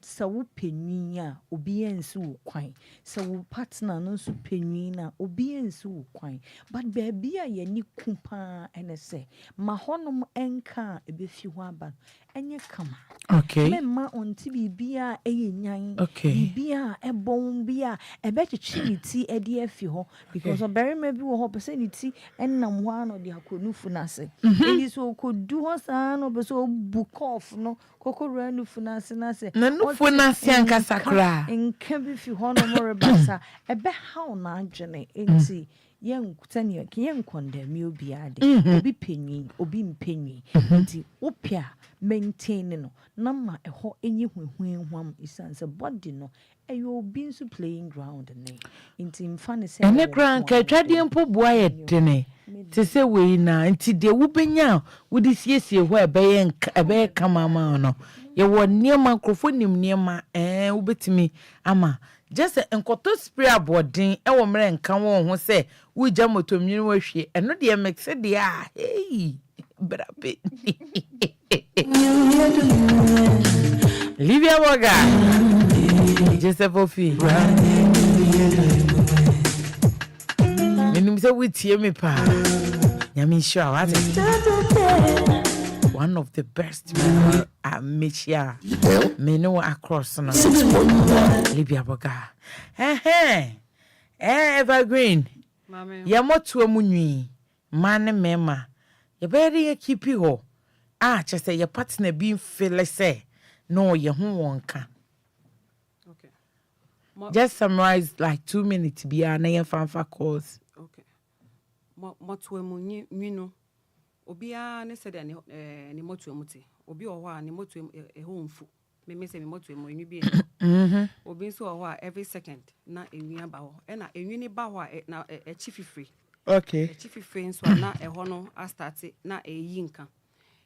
sa wo panyin a obi ensi wo kwan sa wo partner no so panyin na obi ensi wo kwan but baby a ye ni kupa ene se ma honom enka ebefi ho aba enye kama. Okay. Mema onti bibia eyenyan. Okay. Bibia ebon bia ebechichi ni ti edi efi ho because obere ma bi wo ho pese ni ti enam ho ano de akonufu na se. Eni so kodu ho saa no be so book off no kokoro anufu na se na se. Na nufu na se anka sakra. Enka bi fi ho no more basa ebe how na adwene enti yen kutani yen condemn obi ade obi penyin obi mpenyin nti opia maintain no nama eho enyi hwehwehwam isanse body no eyo obi nso playing ground ne nti mfane se ene ground ka twade mpo boa ye dene te se we na nti de wo benya wo de siesie ho ebe kama ma no ye wo niema krofo nim niema wo betimi ama just enkoto spray abodin e wo mre nka wo ho se wo gya motomnwini wo hwe eno de mixe de a hey brabe Livia Boga Joseph Ofi Menim se witie me pa Nyame sure what one of the best people I met here me know across no Livia Boga evergreen Mama yamoto amunwi man mema ye bere ye keep ho chese your partner being feel say no ye ho wonka. okay just summarize like 2 minutes bia na ye fanfa calls. okay moto amunyi nwino obia ne said ne moto amuti obi o ho a ne moto ho mfu me say me moto amunyi bi obi so o ho a every second na enwi aba ho e na enwi ni ba ho a na chififri Okay. chififri nso na ho no a start na eyi nka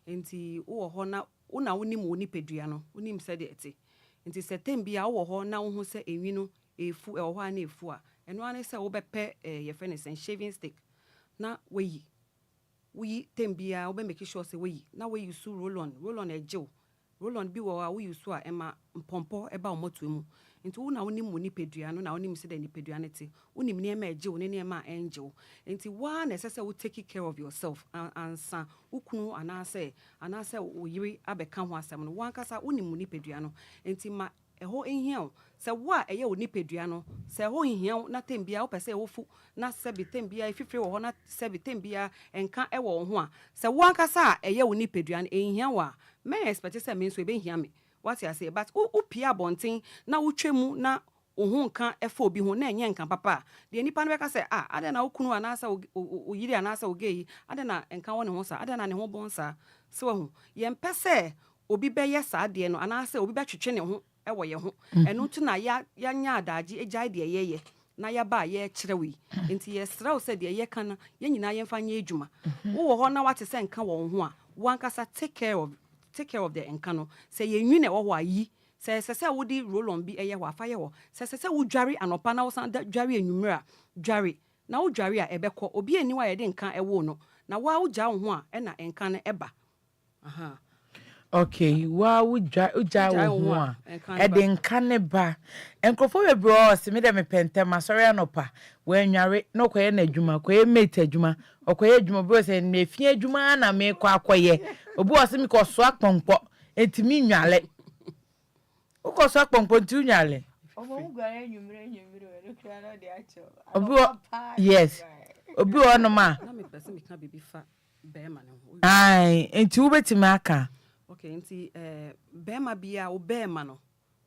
enti wo ho na una wonim woni pedua no wonim said ete enti setem bia wo ho na wo ho se enwi no efu e ho a na efu a eno ane se wo bepe ye friend sen shaving stick na weyi tembia wo be make sure se weyi na weyi su roll on ejew roll on bi wo a wo yusu a ema mpompo eba omoto mu nti wo na wonim woni pedua no na wonim se de ni pedua ne te wonim ne ema ejew ne ema enjew nti wa na sese wo take care of yourself ansa ukunu anase wo yiri abeka ho asem no wankasa wonim woni pedua no nti ma eho ehia se wo a eye woni pedua no se ho ehia na tembia wo pese wo fu na sebi tembia ififre wo ho na sebi tembia enka ewo ho a se wo ankasa eye woni pedua no ehia wa me expect se me so ebe hia me what I say but upia bonten na wotwemu na ohu nka efa obi ho na enye nka papa de nipa no beka say ade na wokunu anasa oyiri anasa ogeyi ade na enka woni ho sa ade na ne ho bonsa se wo ye mpese obi beye sa de no anasa obi betwetwe ne ho ewo ye ho eno tu na ya nya adaji ejai de yeye na ya ba ye kirewi enti ye sraw se de ye kana ye nyina ye mfa nya edwuma wo ho na wate se nka wo ho a wankasa take care of the enkano say ye nwine wo ayi say wodi roll on bi eye ho afa ye ho say wo dware anopa na wo san dware enwumra dware na wo dware a ebekọ obi eni wa ye de nka ewo no na wa wo gya wo ho a e na enka no eba aha okay wa wo gya wo ho a e de nka ne ba enkrofo we bro se me de me pentema sorry anopa we nware no koye na adwuma koye mate adwuma okoye adwuma bro se na efie adwuma na me kọ akoye obi o se me ko so akpompo etimi nwale o ko so akpompo nti nwale omo gware enwumre we kra no de acho yes obi o no ma na me pese me ka bibi fa be ma no ai enti wo betimi aka okay nti be ma bia wo be ma no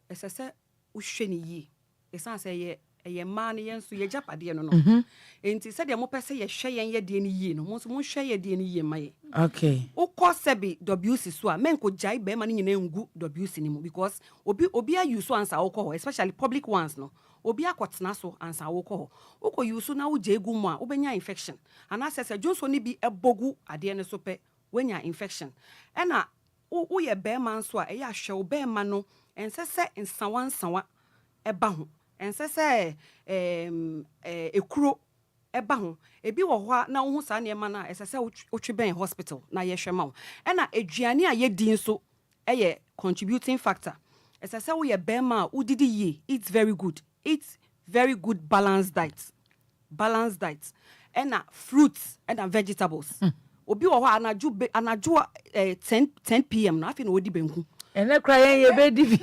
esese wo hwe ni yi esan se ye ma ne yenso ye japade no no enti se de mo pese ye hwe yen ye de ne yi no mo so mo hwe ye de ne yi ma ye okay ukọ sebi WC so a menko jai be ma ne nyina ngu WC ni mu because obi a use ansa ukọ ho especially public ones no obi akotena so ansa ukọ ho ukọ use na wo je egu mu a obenya infection ana sese jonso ni bi ebogu ade ne so pe wenya infection ena wo ye be ma nso a eya hwe wo be ma no ensese nsawa eba ho ensese ekuro eba ho ebi wo ho na wo hu sa ne ma na esese otwe ben hospital na ye hwe ma wo ena aduane a ye di nso eye contributing factor esese wo ye be ma udidi ye it's very good balanced diet ena fruits ena vegetables obi wo ho anaju 10 pm na afi na odi benku ene kra ye be di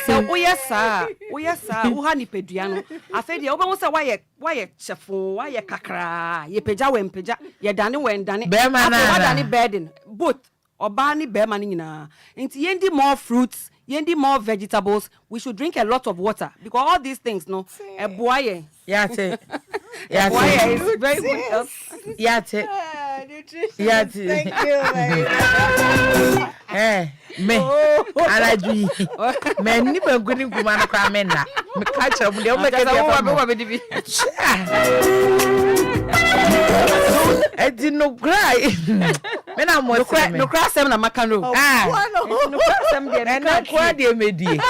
so oya sa wo ha ni pedua no afi de wo be wo se waye chefo waye kakra ye peja we mpeja ye dane we ndane wa dane burden both oba ni be ma ni nyina nti yendi more fruits yendi more vegetables. We should drink a lot of water because all these things no a boy yate is very good. Yate Nutrition. Thank you very much. Me anadwi me ni banguni kuma na kwa me na me ka kire mu de o me ka bi edi no grai me na mo se me no cry sem na maka no No cry sem de na kwa de medie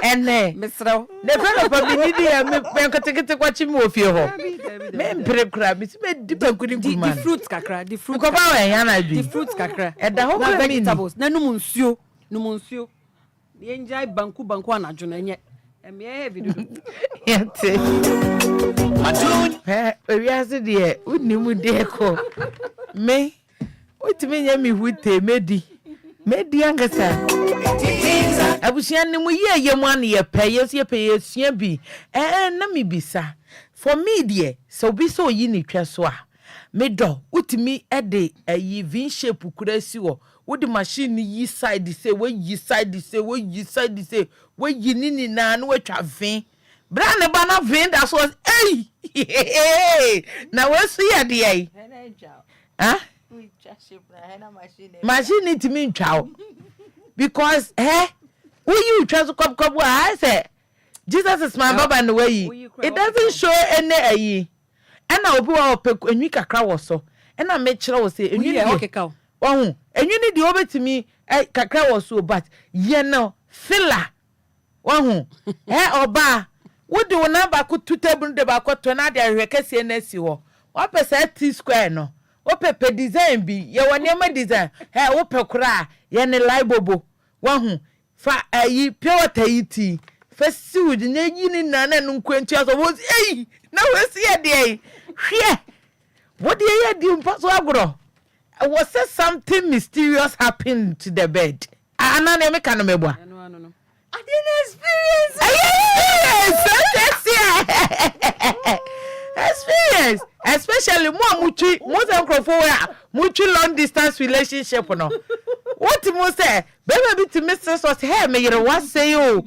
ene mesrew de felo pa bi ni de me kete kwa chi me ofie ho me mpere kra me di banguni kuma the fruits kakra the fruit ko ba we anadwi the fruits kakra eda ho kra me vegetables na no nsuo ye njai banku anadwo na enye eme heavy do yate we ase de unimu de ko me utimi nya mi hute medi angasa abusia ne mu ye mu an ye peye sua bi na mi bisa for me de so bi so yi ni twa so a me do utimi de ayi vin shape kura si wo the machine yi side say we yi side say we yi ni na no atwa vin bra ne ba na vin that was na we so ye de ai We just ship na machine it mean twa because we you try to come I say Jesus is my baba no way it doesn't show any ayi and na obi wa opeku enwi kakra wo so and na me kire wo say enwi okeka enwi ni de obetimi kakra wo so but ye no filler wahu oba wo de wona ba ko two table de ba ko to na de ahwekase na si wo wo pesa T square no wo pepe design bi ye wone ma design wo pekura ye ne libobo wahu fa ayi pure taiti fa siwud na yini na no nkwantu aso wo na we si ye de hwe wo de ye di mpa so agro was there something mysterious happened to the bed anana me kan mebwa no I didn't experience especially most muchi long distance relationship no what mo say baby be to mistress was hey me you what say you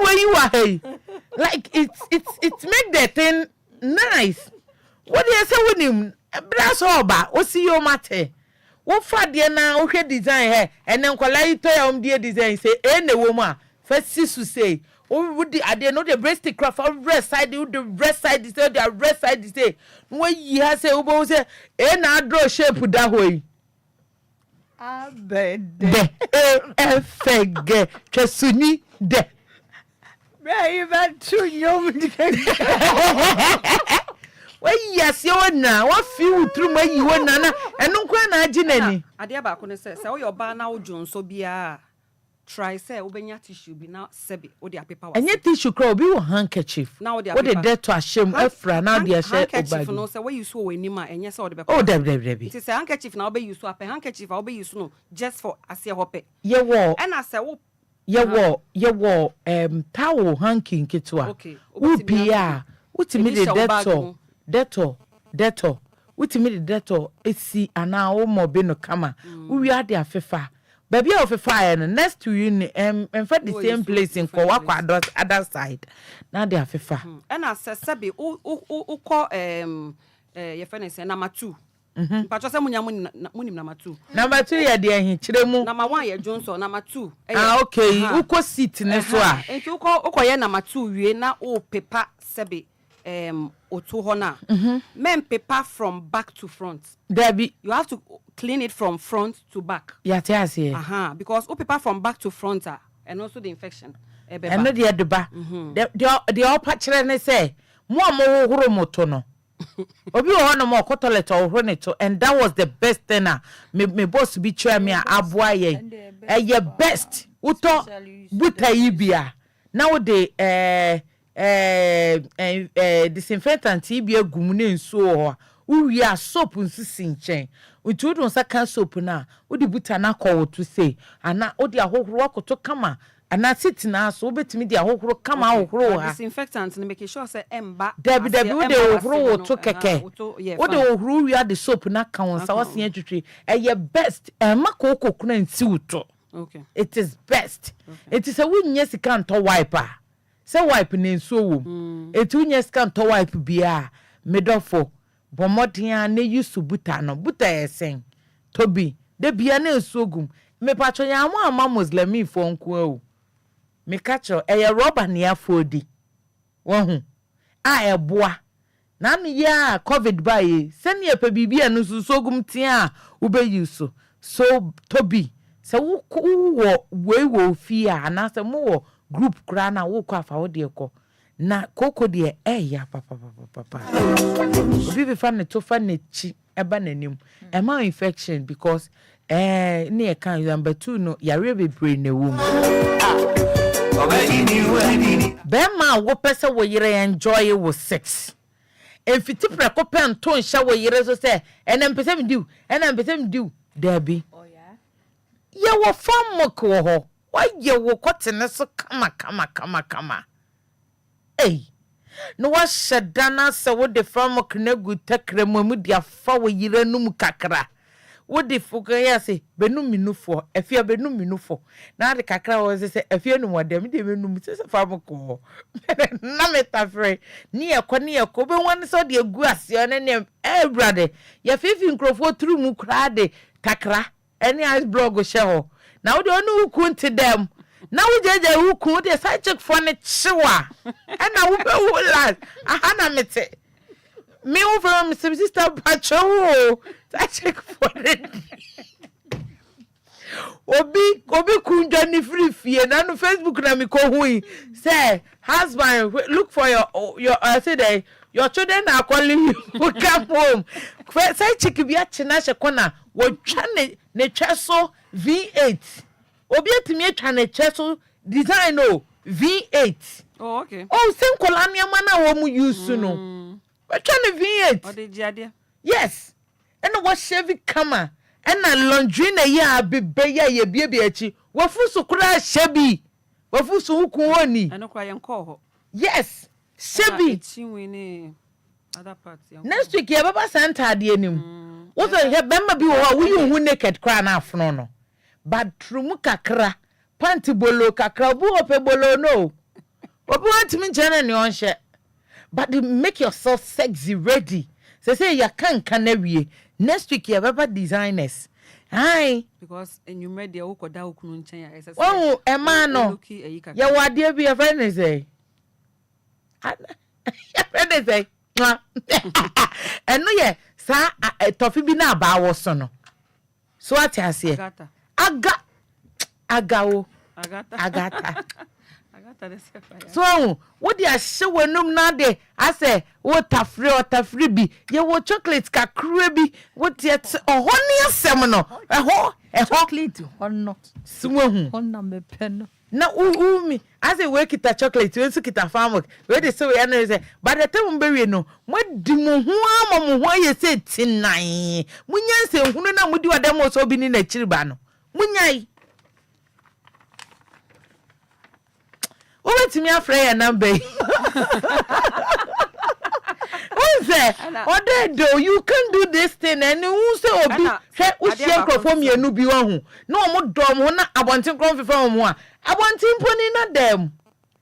where you are hey like it's make the thing nice what do you say with him brass oba o see you mate wo fa de na wo hwe design he ene nkola ito ya de design say ene wo mu a fa sisu say wo di ade no the breast craft breast side the breast side say the breast side say wo yi ha say wo bo say na draw shape da hoyi abede efege twasuni de Right, but to you. Why yes you na what feel through my you na eno kwa na agi nani ade ba ko ne say wo ba na wo jonso bia try say wo benya tissue bi na sebe wo de paper wa enye tissue kra obi wo handkerchief na wo de dead to ashem afra na de ashe handkerchief no say we use wo anima enye say wo de be oh deb it is handkerchief na wo be use wo handkerchief wo be use no just for ase hope ye wo and I say wo ye wo towel hanky kitwa okay upia utimi de Dettol utimi de Dettol esi ana wo mo be no kama wi ade afefa baby afefa ya no next to you for the same place in kwa other side na de afefa and I say sabi u call your friend say number 2 mpacho say munim number 2 number 2 ya de ahin kire mu number 1 ya Johnson number 2 okay uko seat ne so a enti uko ye number 2 wie na o paper sabi otu hona men paper from back to front Debbie you have to clean it from front to back because o paper from back to front and also the infection and no the deba the all patchere ne say mo horo moto no obi wo hono mo ko toilet o horo ne to and that was the best thing me boss bi twa me aboa ye best uto buta yibia now the disinfectant bi agum ne nsuo ho uwi a soap nsisi nchen utu do saka soap na odi buta na call to say ana odi ahohoro akoto kama ana sitina so obetimi di ahohoro kama ahohoro ha disinfectant no make sure say emba Debi ode ahohoro to keke ode ahohoro wi ade soap na kan sa wase atwitwe eye best maka okokuna nsi uto. Okay, it is best. Okay. It is a wunye sika nto wiper. Se wipe ne nso wom. It wunye sika nto wipe bia medofo bomodia ne yusu buta no buta esen tobi de bia na esogum me pacho ya ama muslimi fo nko o me kacho eye rubber ne afodi wohu a eboa na no ya covid bae se ne pe bibia no sogum tia ube yusu so tobi se wo wo fi a na se mo wo group kra na wo kwa fa wo de ko na koko de ya papa obi be fan to fan chi eba nanim ma infection because ne e kan number 2 no yare be brain na wom be ma wo pese wo yire enjoy wo sex enfiti preko pen to nhya wo yire so se enem pese me do dabi ye wo fam moko ho wa ye wo kotene so kama Hey, no wa shadana sa wo de fam knegu takra mu dia fa wo yire num kakra wo de fuka ya se benum minufo Efya benum minufo na de kakra wo se Efya num wadam de benum se fam ko na metafre ni ekọ be wan so de egu ase ne brother ya fifi nkrofo tru mu kra de kakra any ice blog she ho na wo de onu ku nti dem na wo jeje wo ku de sai check for ne chiwa na wo be wo last aha na mete me wo from sister pacho sai check for it obi kunja ni free na no Facebook na me ko hui say husband look for your I say that your children are calling you come home say check bi a china she kona wo twa ne tweso V8 obi atimi atwa ne tweso design o V8 oh okay same colonial mana wo mu use no wo twa ne V8 o de jiade yes and what shave kama and laundry na ya bebe ya ye bie achi wafusu kura shebi wafusu huku oni eno kwa ye nko ho yes shebi chinwe ni other parts next week ya baba santa de anim wo so he bemma bi wo ha wo yu hu naked kra na afno no bathroom kakra panty bolo kakra bu ope bolo no obi want me jana ni on she but make yourself sexy ready say ya kan na wie next week ya baba designers hi because you made the okoda okunu nchen ya ss oh ema no ya wade bi ya friend say ya friend say eno ye sa tofi bi na ba wo so no so atiase agata so what dia hye wanum na de ase wo tafre bi ye wo chocolate kakra bi what yet ohoni asem no chocolate honno suwahu honna me pen na umi ase we kita chocolate we su kita farm we de so we na say but the time be no modi mo ho ama mo ho ye se tinan munyanse hunu na mudi wadam so bi ni na chiriba no munyai What me afraid a number? What's that? Do you can do this thing and who say obi who share from you no be one no more dom na abontin kron from one abontin poni na dem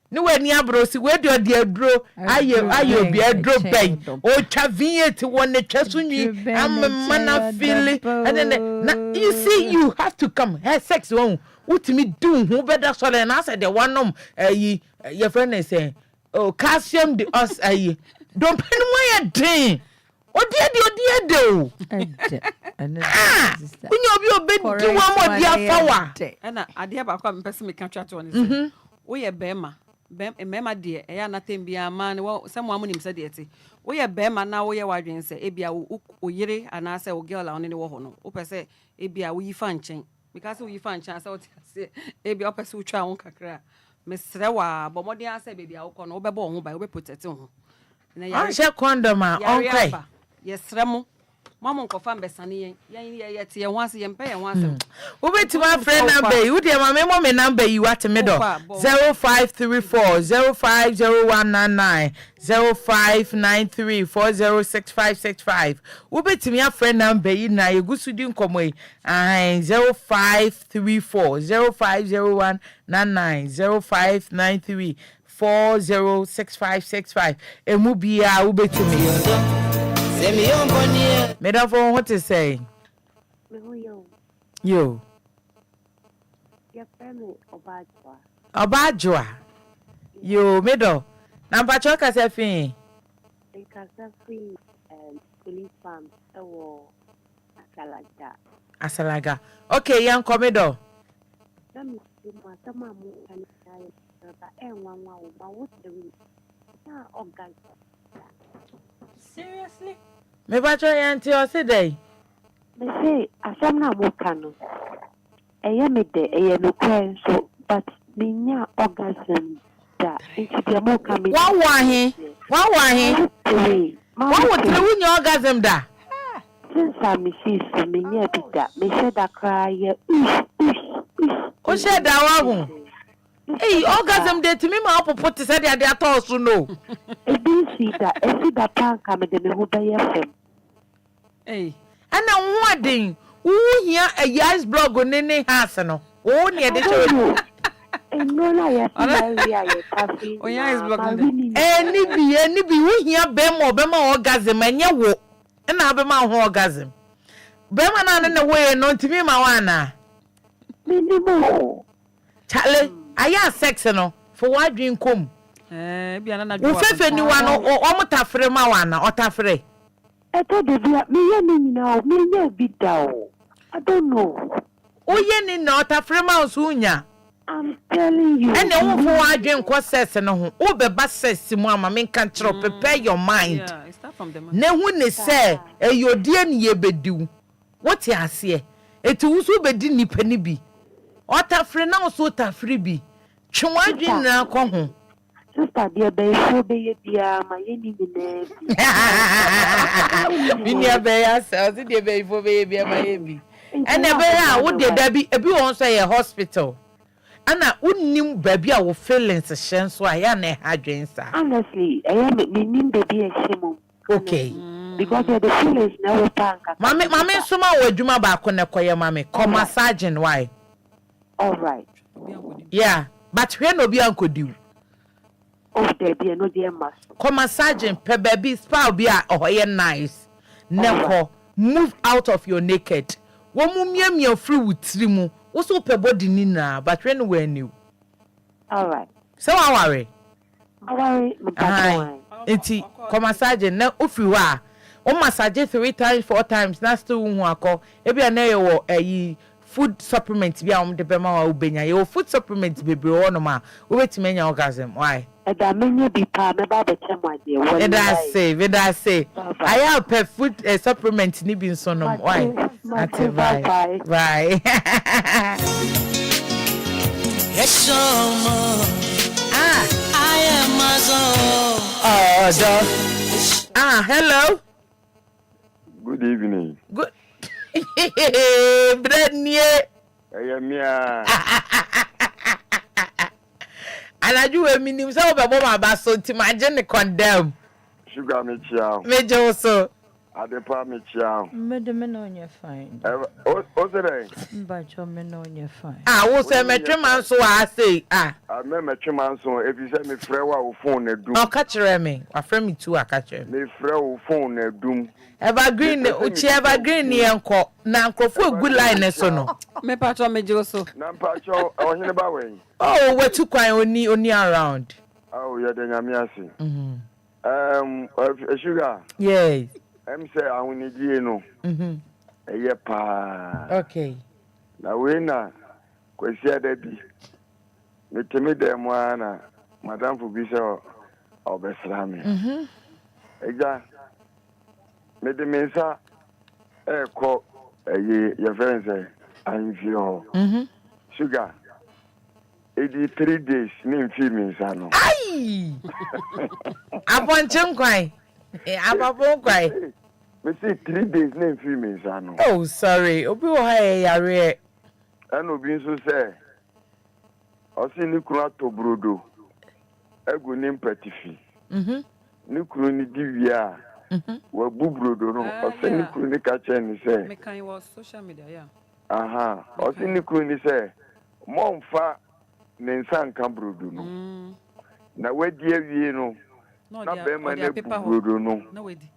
no we ni abrosi we do de adro aye bi adro ben o twa V8 won ne twa sunyi am mana feel and then you see you have to come have sex one utimi do who better so na say the one your friend is saying oh calcium the us don't pen why din o de o kunyo bi obedi wa mo dia fawa na ade ba kwa mpese me ka twa to ne wo ye bema de e ya na tembia ma ne wo se mo amunim se de ete wo ye bema na wo ye wadwen se ebia wo yire ana se wo girl a one ne wo ho no wo pese ebia wo yifa nchen because wo yifa nchen asa wo se ebia wo pese wo twa won kakra mesrɛ wa bɔ mmɔden asɛ baabi a wokɔ no wobɛbɔ wo ho ba wobɛprotect wo ho Anhyɛ condom a ɔnkɔe. yɛsrɛ mo mama nkɔfa mbɛsane yɛn te yɛn ho ase yɛmpɛ yɛn ho asɛm wobɛtumi afrɛ number yi wodeɛ ma memmɔ me number yi wate me dɔ 0534 050199 0593 406565 wobɛtumi afrɛ number yi na yɛgu so di nkɔmmɔ yi 0534 050199 0593 406565 emu biya wobɛtumi me don't know what to say. Yo. Obajwa. Yo, middle. Number choka sefi. Police farm. Asalaga. Asalaga. Okay, young comido. Seriously? Me bacho yanti o se dey. Me say asam na mo kanu. Eye me de eye no kwen so but me nya orgasm da. Nti de mo ka me. Wa he? Wa wotre wunya orgasm da. Since me see so me nya bi da. Me she da cry ye. O she da wa hu. Hey, orgasm de timi ma opopo te se de ade atosu no. E bi si da panka me de me hu ba ye fem. Hey. Ana wodin wo hia a ice blog nene house no. Wo ne de cho. No na ya ya cafe. O ya is blog. Eni bi wo hia be ma orgasm anya wo. Na be ma ho orgasm. Be ma na ne wo no ntimi ma wa na. Minimo. Chale, aya sex no for what dream kom. Bia na Wo fefe ni wa no o mutafre ma wa na otafre. Eto de bia me ye ni na me nya bi da o. I don't know. O ye ni na otafre ma so nya. I'm telling you. Ene wo fo wa dream ko sex no ho. Wo be ba sex mu ama me kan kire prepare your mind. Yeah, it start from the mind. Ne hu ne se eyodie ne ye bediw. What ya ase? Eti wo so bedi nipa ni bi. Otafre na so otafre bi. Twa adwen na ko ho. Sister dear be so be ye bia ma ye ni ne. Binia be ya se dear be fo be ye bia ma ye bi. Ene be ya wo de da bi ebi won so ye hospital. Ana unnim baby a wo feelings hye so a ya na ha dwen sa. Honestly, I am me nim baby e hye. Okay. Because the feelings na we panka. Mame so ma wo adwuma ba ko ne koye mame. Come massaging why? All right. Yeah, but we no bi ankodiu. Oh, there be no dear mass. Come massaging pe baby spa bi a ohoye nice. Neko move out of your naked. Wo mu miamia free wutri mu. Wo so pe body ni na, but we no we new. All right. So I worry. Hi. Enti come massaging na ofri ho a. O massage 3 times 4 times na still hu akọ. Ebi na ye wo ayi food supplements bi a de be ma wa obenya. Ye food supplements bebre wo no ma. Wo betime nya orgasm. Why? Eda menye bi pa me ba be chema de wo. Eda say. I have pet food supplements ni bi nso no. Why? Bye. Yes, I am my Hello. Good evening. Good. Brennie. Mia. And I do a minimum so about so to my gender condemn. Sugar me chow. Major also. Adepa me chow. Madam on your fine. What's it? But your men on your fine. What's a metroman so I say? I remember Chiman so if you send me frewa phone a doom. I'll catch me. I friend me too, I catch him. Me frewa phone a doom. Evergreen, Uchi evergreen yanko. Now, for good line, so no. Me patro me joso. Nampacho, I was in the way. Oh, we're too quiet only around. Oh, yeah, then I'm yassi. Sugar. Yes. I'm say I will need you know. Okay. Now we na kwesi adabi. Me temi dem wana madam fu bi se obesra me. Eja me de mensa ko ye friend say I'm feel. Sugar. 83 days nim film insano. Ai! Abonchen kwai. Ababon kwai. Me say 3 days nim film insano. Oh, sorry. Obi wo ha yare. And obi nso say o si ni kunu atobrodo. Egu nim petifi. Ni kunu ni divia. Wa bubrodo no. O si ni kunu ni ka chen ni say. Me kan was social media, yeah. Aha. O si ni kunu ni say momfa nensan kan brodo no. Na wedi awie no. Na be ma na bubrodo no. Na wedi.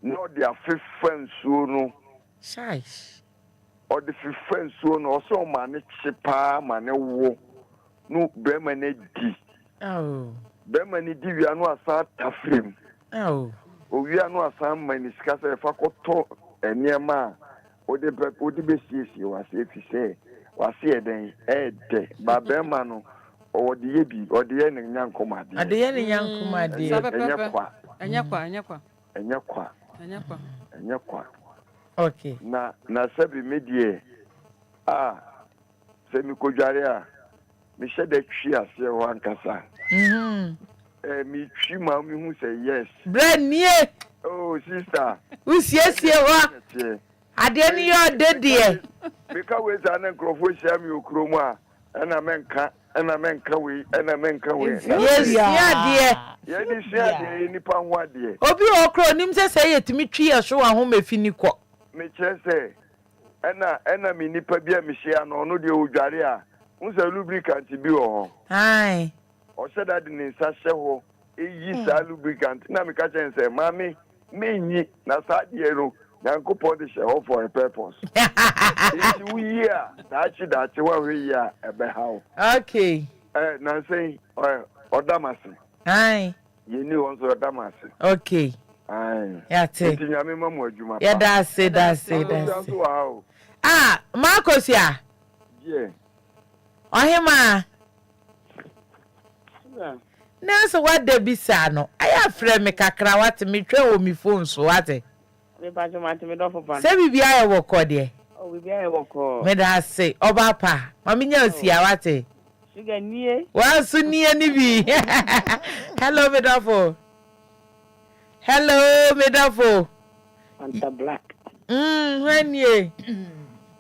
No dia fefan so no. Shaish. Or the fefan so no so ma ne chipa ma ne wo. No be ma na di. Oh. Be ma ni di wi anu asa tafrem. Oh. O wi anu asa ma ni sika se fa koto eniema. O de be siesie wa se fi se. Wa se eden de ba be ma no. O de ye bi o de ye ne nyankomade. Ade ye ne nyankomade. Enyakwa. Okay. Na sabi medie se mi kodware a mi hye twi ase ho ankasa. Mi twi ma mi hu say yes. Branie. Oh sister. Usiesie ho. Ade ni yo de. Mi ka we za na nkrofo hia mi okromu a na menka we Yes, yeah, dear. Ye di sia de nipa ho ade. Obi okro nim se yetimi twi ehwo ho mafini kọ. Me chese ena mi nipa bia mi hia no no de odware a unsa lubricant bi ho. Hai. O se that ni nsa hye ho eyi sa lubricant na me ka chen se mami menyi na sa de no Yankopon de hye ho for a purpose. If we here that wa we here ebe how. Okay. Na say odamase. Hai. Ye ni won so odamase. Okay. Ai. Ya te. Tinyame mamu adwuma. Ya that's it. Ah, Marcos ya. Yeah. Ohima. Nso what the bisa no. Aya frɛ me kakra what me twa o mi phone so what. Me ba joma te me do fo pan. Se bibia ye woko de. Oh, bibia ye woko. Me da say oba pa. Mami nya osia what. Sugar nie. Wa su nie ni bi. Hello Medafo. Hello Medafo. Anta black. When ye.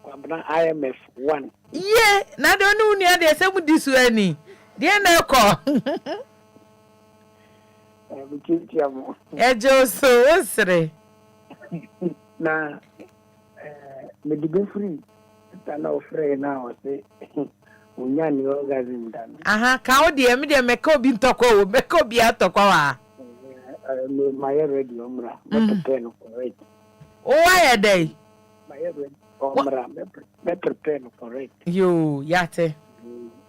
Kwabna IMF 1. Yeah, na do nu ni ade se mu disu ani. De na ekọ. We keep you. Ejo so osre. Na me dibe free. Tana ofre na o se. Unya ni orgasm dan. Aha, ka o de me de meka obi ntoko o, meka obi atoko wa. Me my ready omra. Me prepare no correct. O wa ye dey. My ready omra. Me prepare no correct. Yo, yate.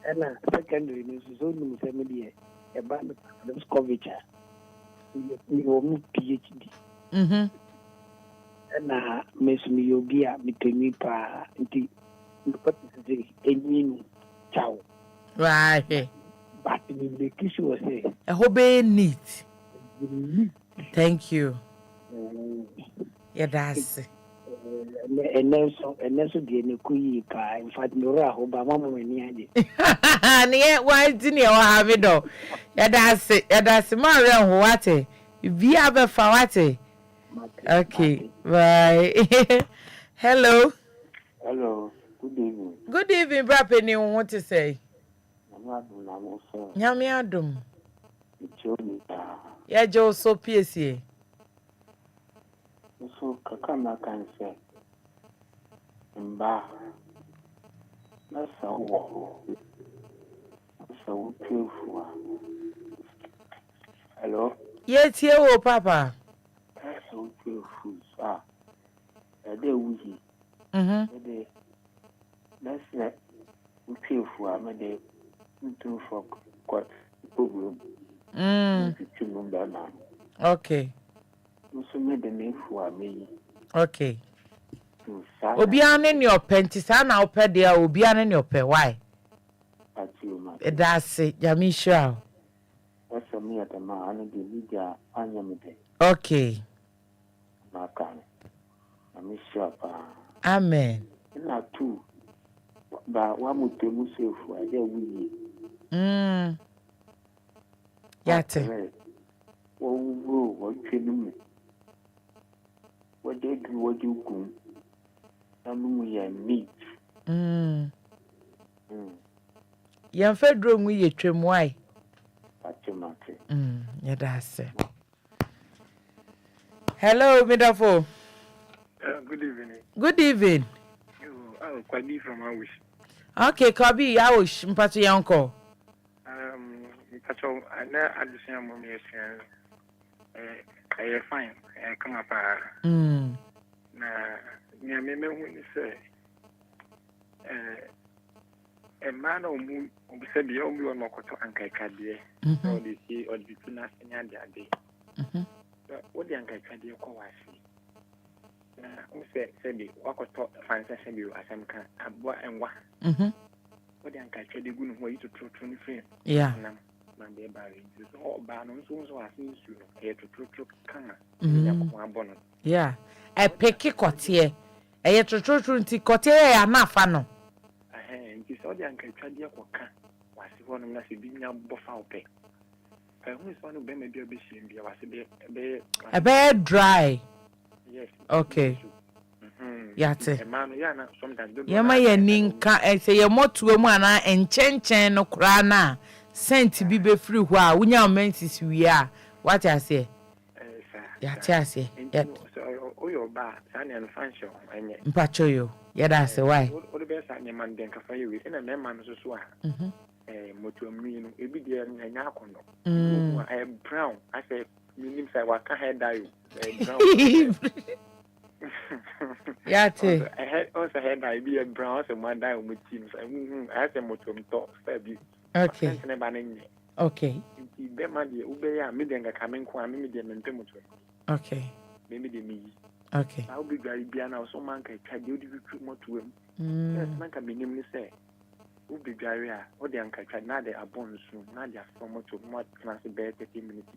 Ena secondary ni so ni se me die. E ba me discovery. You own PhD. Na mesumi yobia mitemi pa nti nupati enyinu chao. Right. But the issue was I hope neat. Thank you. Yeah, that's it. And also the Nekuyi pa. In fact, Nora Hoba Mama Meniadi. Why didn't you have it though? Yeah, that's it. Yeah, that's Maria Huate. If you have a fawate. Okay, bye. Hello. Hello. Good evening. Good evening, Brapeni. What to say? Nyami Adum. Yeah, Joe so PSA. So Kakama can say. Mba. That's so beautiful. Hello. Yes, here, Papa. So beautiful. They wee. That's not beautiful. I'm a day to for quite problem. Okay. So made the name for me. Okay. Obiane in your pentis, and I'll pay there, Obiane in your pay. Why? That's it, Yamisha. That's a me at the man, and the media, and okay. I'm sure. Amen. Not two. ba wa mutemu sefu aje wuyi Yate. Wo twenu what they do what you go amu ya meat Yan fedro mu ye twemu ai. Patimate. Yeah, that's it. Hello, Midafo. Good evening. Good evening. I'm Kwadi from Awish. Okay, Kabi, Awish, Mpatu Yanko. Pacho, I know I just am on I fine. I come up. Na me when you say a man or moon, said the only one more and Kaikadi, or the sea or the tuna in the day. What the Ankai Kadi call I see. Who said the walk or talk fine session you as I'm can what and what. What the Ankai Kadi good way to 23. Yeah. Monday Barry. All Barnum so I think you here to Kana. Yeah. A peki kotie. A yetro nti kotie ya na fa no. Nti so the Ankai Kadi akoka. Wasi wonu na se binya bofa ope. Who is one of them? Maybe a bit dry. Yes. Okay. Yate. Man, yeah, sometimes. Yama ye ninka say ye motu mu ana enchenchen no kra na sent bi be free ho a wunya mensis wi a what I say. Yate ase. So your ba san and function enye. Mpacho yo. Yeda ase why? What the best anya man den ka fa you wi na man so a. Motu aminu ebi de nya akono brown I say minim say waka head die brown yate I had also head die be brown so man die with team I say motu mto sabi okay okay be ma de ube ya me den ga kamen kwa me de mente motu okay me de mi okay I will be gari bia na so man ka twa de odi motu am yes man ka minim ni say Ubi Garia, or the Uncle Canada, a bonus, Nadia from what class about 30 minutes.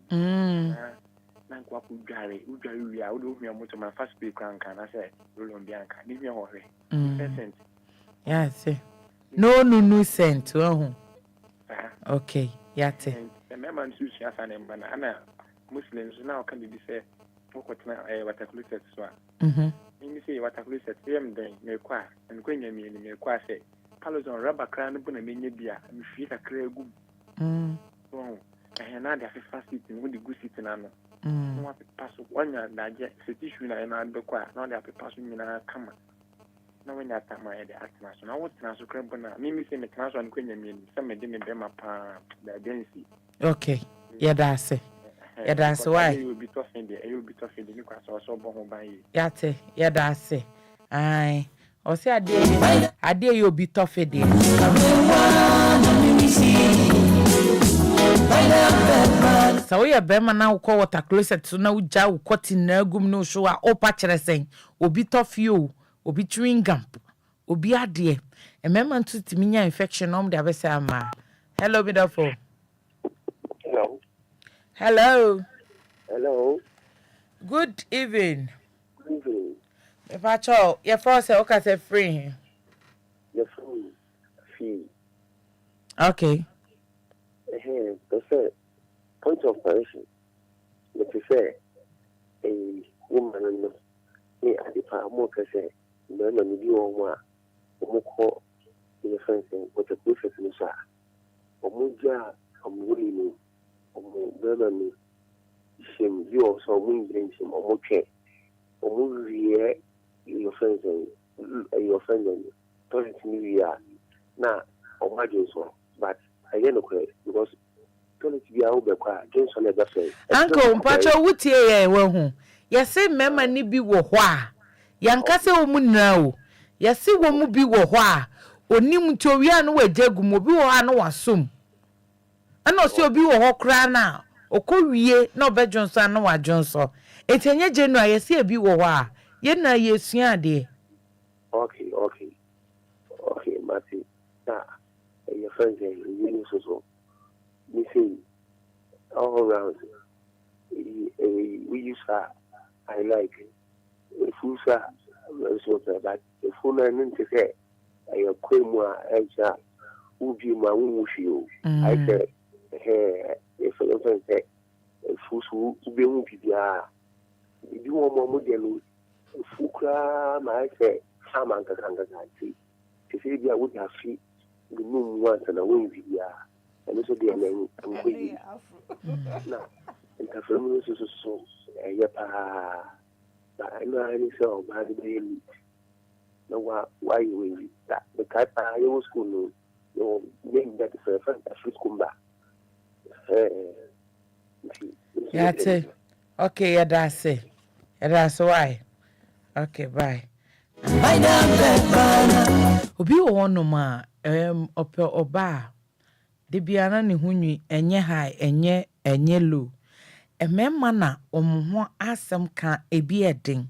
Nanquaku Gary, Ugaria, I would do me a motor my first speak and I said, Roland Bianca, leave me away. Yes, no cent. Okay, yate. The member Sushi and Banana Muslims now can be said, what I could say, so. You say what I could say, then, may quite, and when you mean, may quite say. Colors on rubber crown upon a mini beer, and feet a clear good. Oh, and now they have fast eating with the good sitting on. No, pass 1 year, digest, situation, and I'll be quiet. Now they have passing in a camera. Now, when that time I had the atlas, and I was not so cramp on Mimi saying the class on Queen, some didn't be my pa, the density. Okay, yeah, that's it. Yeah, that's why you will be tossing the you will be tossing the new class or so bomb by you. Yate, yeah, that's it. Aye. O say ade you be tough there. So we be man na ko water closet so na uja u cotton na gum no show a opa kire sen obi tough you obi chewing gum obi ade e memma ntu timinya infection om de abese ama. Hello beautiful. Hello. Good evening. If I told your first say okay say free. Your fee. Okay. That's point of correction. Let me say a woman no me at the farm more say no no be on wa omoko in the fence what the process is sa omuja omuri no omo no shame you also win him omoke omuri your friends and don't me now imagine so but I don't know because don't be out the car against on the face uncle mpacho wutie ye we hu yesi mema ni bi wo ho a yankase wo mu na o yesi wo mu bi wo ho a onim ti owia no wagagum obi wo ha no wasom ana osi obi wo ho kra na okowie na obedwonso na wadwonso etenye January yesi ebi wo ho a na yesua de okay Marty now your friends you so me say all around we use I like fusa so that the full and to say a quimwa as would be my woo you. I said, if I say, Fusu, be won't be there. You want more model, Fukra, my say, Saman Kanganti. To say, I would have feet the moon once and a wing be there. And this will be a name. Now, and the family is so, but I know any so bad daily. No, why you will that the cat I was school no name that is a friend of Friscumba. That's it. Okay, yeah, that's it. Yeah, that's why. Okay, bye. Obi wo no ma ope oba de biana ne hunwi enye high enye low. Emema na omho asem ka ebi eden.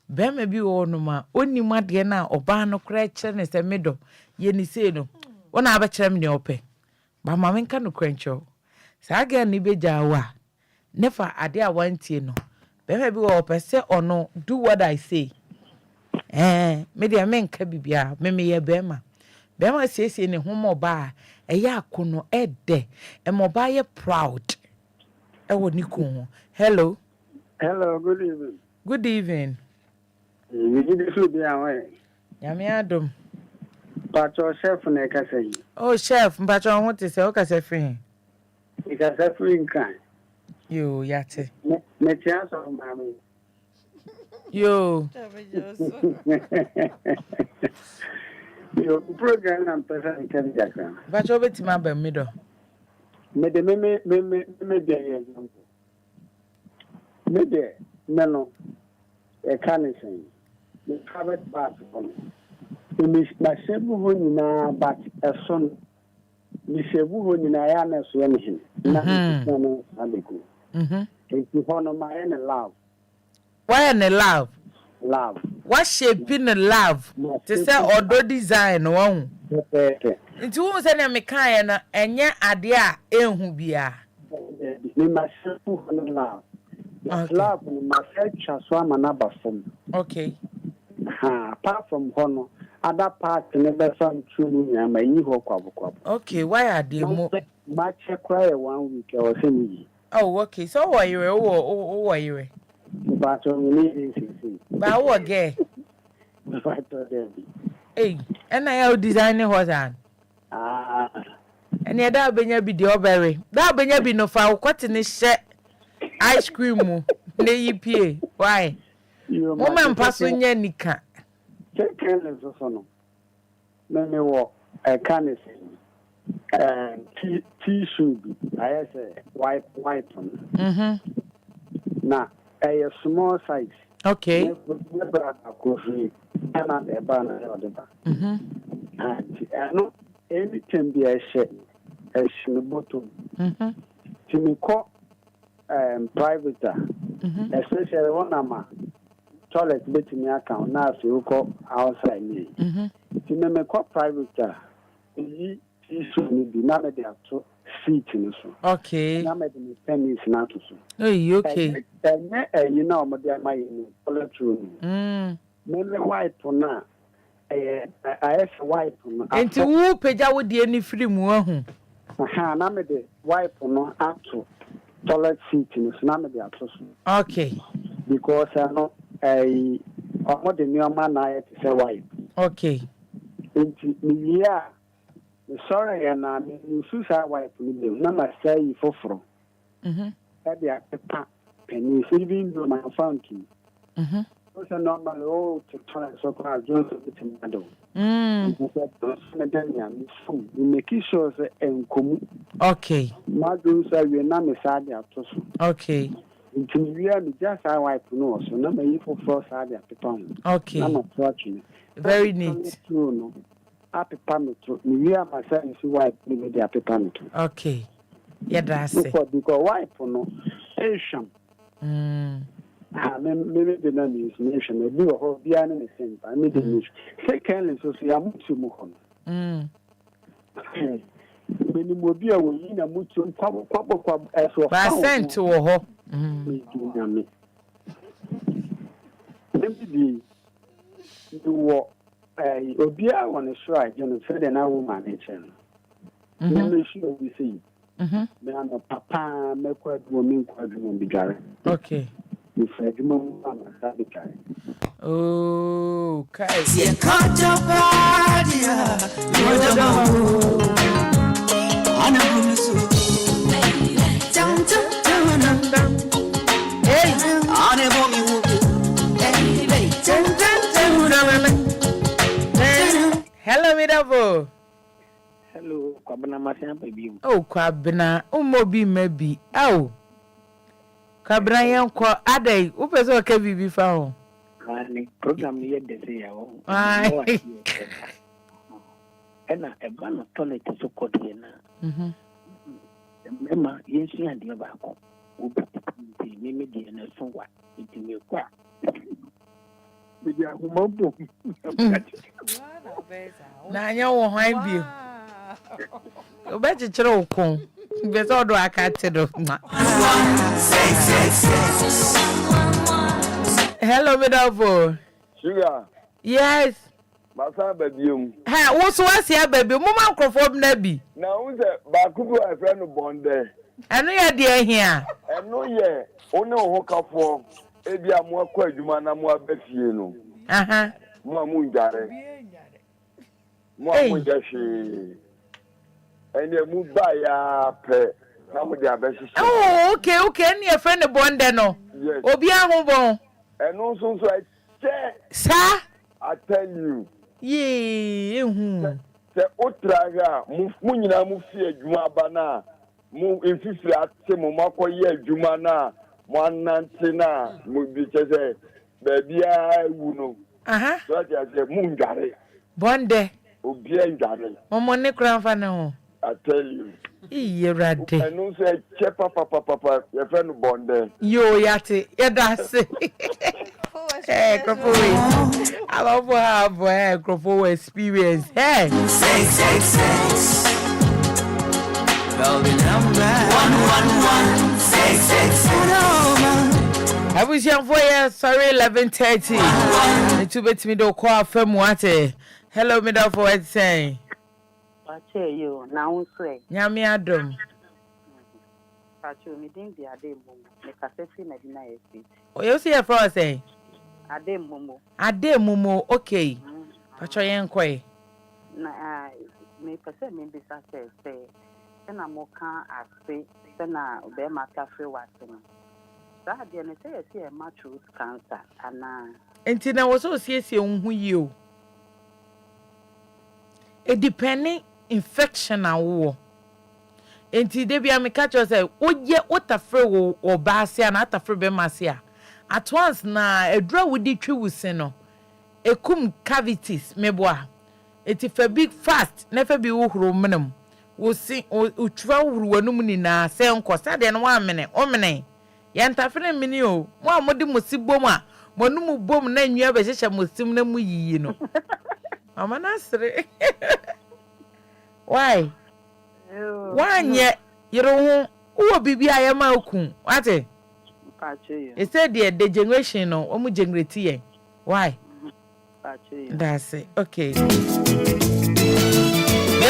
Bema bi wo no ma onima de na oba no kra kire ne se medo ye ni sei no. Wona aba kire me ne ope. Ba ma menka no krancho. Sa ga ni beja wa. Never ade a wantie no. Bema bi wo ope se ono do what I say. Me de menka bibia me ye bema. Bema siesie ne homo ba eya akono ede. E mo ba ye proud. Hello. Hello, good evening. Good evening. You did this with me. Yami Adam. Pacho chef na kasa. Oh chef, mpacho want to say o kasa free. You kasa free nkan. Yo, yate. Me tia so mami. Yo. Yo program na person kan jaka. Mpacho betima ba mi do. Me de me de example. Me de no e kan say. The private bathroom. Me sebu ho nyina but son me sebu ho nyina ya na so ne hin. Na no abeku. Enti ho no ma na love. Why in love? Love. What shape in the love? To say odo design one. Nti wo se na me kan na enye ade a ehu bia. Me ma sebu ho no love. Love ni ma fecha so amana ba fom. Okay. Apart from hono, other parts never some true and my evil quab. Okay, why are they more much cry 1 week or semi? Oh, okay. So why you why you? But only but what gay? Hey, and I have designing what on. And yeah, that benya be the oberry. That benya be no for what in this ice cream. Ne why? Woman passing ye nika. Take careless of no. Me walk a can tissue. I say wipe. Now a small size. Okay. Never a coffee. And not a banner or the back. And no anything be a shit. A bottom. To me call private. Especially one ama. Toilet betting account now if you go outside me. To me call private. You should be none of the seat in so. Okay. Now made me pennies now to so. Oh, okay. And you know, my toilet room. Maybe white for now. I have white for and to who peja with the any free mu now made the white for no up to toilet seat in so now made the okay. Because I know a what the new man I say white. Okay. Into yeah. Sorry, and I mean, suicide wife, number say for that they are penny, even though my funky. Also, normal to try so far, Joseph Tomato. We make sure and come. Okay. Madam, say we are not beside the okay. Until we are just our wife, no, so number you for first side at the pound. Okay. I'm watching. Very neat. Happy pamit. We are myself, you wipe me the happy pamit. Okay. Yeah, that's it. Because wipe no Asian. Maybe the name is nation. Maybe a whole behind the same. I made the news. Secondly, so see, I'm to Mukon. When you will be a win a mutual quab as well. I sent to a ho. Maybe you walk. Obia on a shrine, you know, said an hour management. Never sure we see. Me papa, me quite woman, quadrum be jarring. Okay. You said you mum, Sabikai. Oh, okay. See, cut your body, you're the one. I'm a so. Hey, on a woman. Hello, Midavo. Hello, Kwabena Masian baby. Oh, Kwabena, Umobi maybe. Oh, Kwabena yanko ade. Upezo ke bibi fa. Program here they say ena eba no toilet so kodi na mema yensu ande ba ko obi me de na so wa iti me kwa media humambo na anya wo hwan bi obeji kire okon be so do akate do hello Midavo. Sugar. Yes. Masa babium. Ha, wo so asia baby, mo man krofo na bi. Na wo se ba kudu a friend bonde. Eno ye de ahia. Eno ye, one ho kafo. E bia mo akwa adwuma na mo abafie no. Aha. Mo amu njare. Mo amu njahwe. Ene mu ba ya pe. Na mo de abashi. Oh, okay, ni e friend bonde no. Yes. Obi ahun bon. Eno so Sir, I tell you. Ye, Se otraga mu nyina mu fie adwuma ba na mu enfifiri ate mu makoye adwuma na mu anante na mu bi chese ba bia ewu no. Aha. So that mu ndare. Bonde. Obi ndare. Momo ne kura fa ne ho. I tell you. Iye rade. Enu se chepa papa your friend bonde. Yo yate, yedase. Hey, Crofowe. I love to have Crofowe experience. Hey. Sex. Call the number 111 666. I was young for you. Sorry, 11:30. The two bets me do call from what? Hello, me da for it saying. Pache you now say. Nyami Adam. Pache me didn't be a day momo. Me cassette na dina esi. Oh, you see a for say. Ade momo. Ade momo, okay. Pacho Enquiries. Na me pese me bisa say na mo kan ase se na be ma cafe wase no. Sa de ne say e ma truth cancer ana. Enti na wo so siesie unhu yi o. E depending infection awo. Enti de bia me catch you say oye otafre wo obaase na atafre be masia. At once na edura wudi twi wusi no ekum cavities meboa eti fa big fast na fa bi wohoro menam wosi otwa wohoro wanum ni na se enko sade no wa mene o mene ya ntafre mini o mo amodi musibom a monum bom na nwia be hyehyɛ musim na mu yiyi no mama nasre why wanye yero ho wo bibia ya ma okun wate. It said the generation no omu generate why? That's it. Okay. Me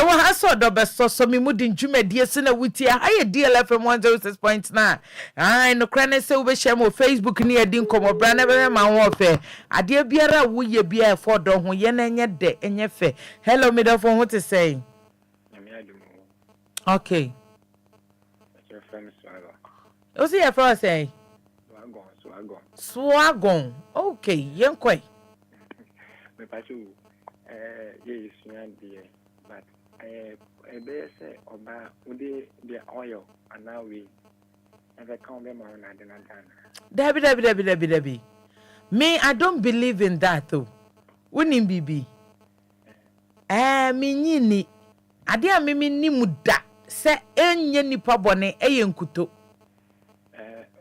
wa haso do beso so me mudi dwumadie se na wuti a haye DLFM 106.9. Ai no kra ne se wo be share mo Facebook ni edi nkomo bra na be ma wo fe. Ade biara wo ye bia e for do ho ye na enye de enye fe. Hello me da for what to say? Okay. Your friend Swaga. O see your friend say? Swagon. Okay, Enquires. Me pachu ye suan die but be say oba ude the oil and now we never come them on and Debbie. Me, I don't believe in that though. Unim bibi. Me nyini. Ade a me ni muda se enye nipa bone eye nkuto.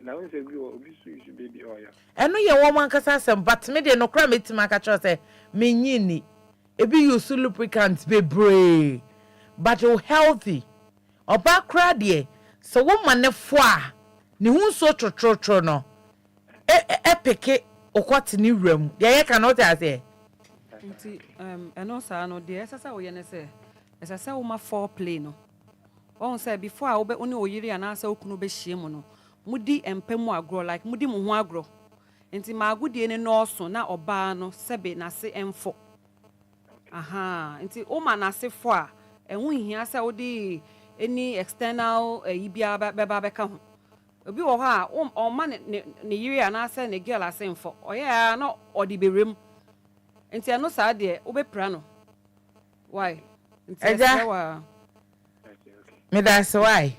Na we say obi su baby oil. Eno ye wo man kasa sem but me de no kra metima ka cho say me nyini. Ebi use lubricants bebre. But you healthy. Oba kra de so wo manefo a ne hu so trotro no. Peke okwati ni wram. De ye cannot say. nti eno sa no de esasa wo ye ne se esasa wo ma foreplay no won say before a wo be oni oyiri anasa okunu be hie mu no mudi empemu agro like mudi mu ho agro nti maagudie ne no so na oba no sebe na se emfo aha nti o ma na se fo a ehun hia se wo di any external yibia beba beka ho obi wo ha o ma ne yiri anasa ne girl asemfo oye na odi berem nti eno sa de wo be pra no why nti ese wa me that's why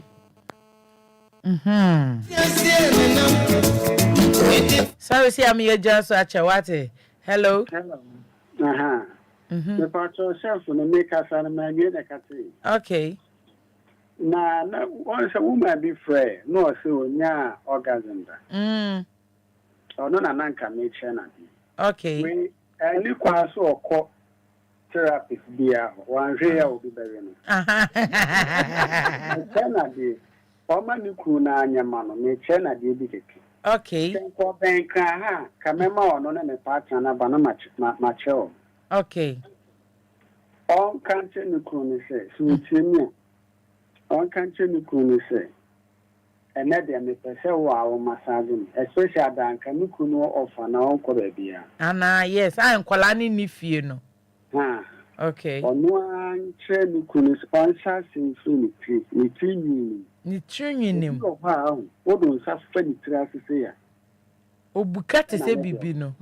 sorry see I'm here just so achewate hello the part of self no make us and my get kati okay na once a woman be free no say onya orgasm da ono na nanka me chena bi okay we any kwaso okọ therapist bia wan hwe ya obi bere no chena bi o ma ni ku na anyama no me chena bi bi keke okay ko ben kra ha kamema ono na me partner na ba na ma cheo okay on can't ni ku ni se so tiemi on can't ni ku ni se ene de me pese wa o massage especially dan kan ni ku no offer na on ko ba bia ana yes I nkola ni fie no ha okay ono an tre ni ku ni sponsor sin free ni trini nim o ha o do sa fa ni tri asese ya obukate se bibi no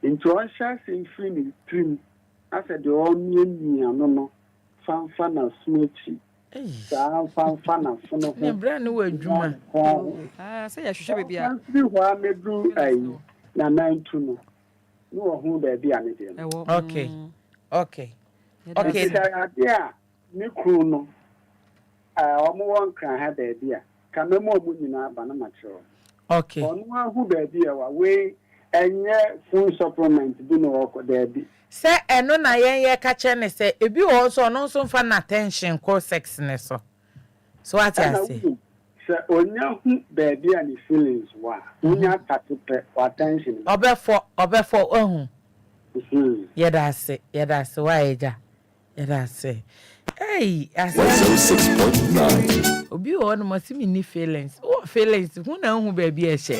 into on sha sin free ni trini asa de o ni no fanfa na smochi fanfa na fono ne brand no adwuma say ya hwehwe bia bi ho amedru ai na 92 no no ho da bia ne de okay okay okay dia ni kru no omo won kan ha da bia ka memo omu nyina ba na machiro okay onu ahu da bia wa we enye full supplement bi no wako da bi se eno na ye ka che ne se ebi wo so no so fa na attention ko sex ne so what you say se onya hu da bia ni feelings wa onya tatupe attention obefo ohun yedase wa eja yedase hey asa 106.9 obi wo no masimi ni feelings hu na hu ba bi e she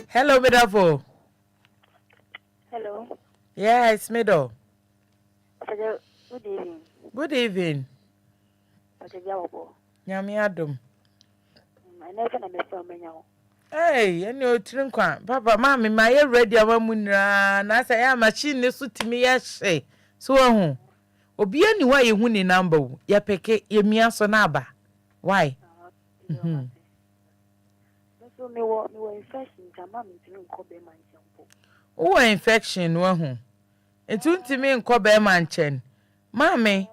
hello Midafo. Hello. Yeah, it's Middle. Good evening. Good evening. Nyami Adam. I never na me so menya. Hey, any otrin kwa. Papa, mama, my ready awamunra na say ya machine ne so timi ya hye. So hu. Obi ani wa ye hu ni number. Ya peke ye mia so na aba. Why? So me wo infection jama me timi nko be man champo. O infection wo hu. Etuntimi nko be man chen. Mama,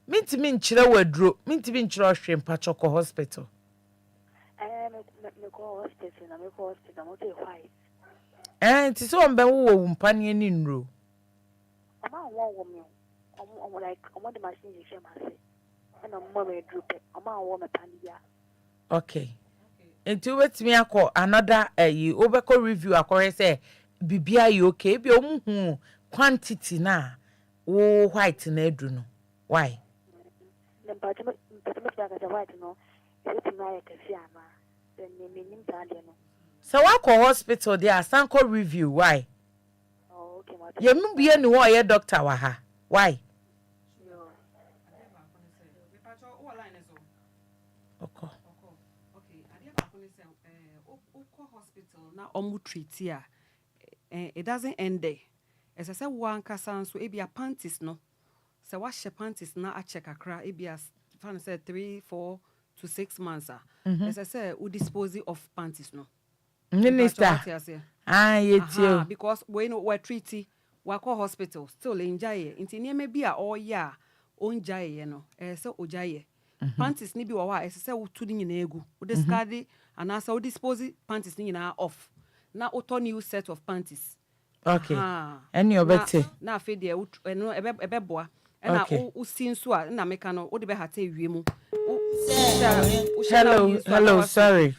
mintimi nkyere waduro, mintimi nkyere ohwe mpachoko hospital. Me go hospital na me go hospital mo te white. Nti so on be wo mpane ni nro. Ama wo me. Omo like omo the machine you share mase. Na mo me drop. Ama wo me pania. Okay. Nti wetimi akọ another obeko review akore say bibia yi okay bi omuhu quantity na wo white na edu no. Why? White no. It's na ya Efya ma. Then me nim tande no. So wakọ hospital there sanko review why? Oh okay ma. Yemu bia ni wo ye doctor wa ha. Why? Okay. Na omu treat ya it doesn't end there. As I say one kasa so ebia panties no. Se wash panties na a check akra ebia fan say 3, 4 to 6 months. As I say we dispose of panties no. Minister. Yetio. Because we know we treaty we call hospital still enjoy nti ne bi a all ya onjaye no say ojaye. Panties ni bi wa as I say we to ni na egu. We discard and as we dispose panties ni na off. Na auto new set of panties. Okay. Any obete. Na afi de no ebeboa. Na o sin so a na meka no o de be hata ewie mu. Hello, sorry.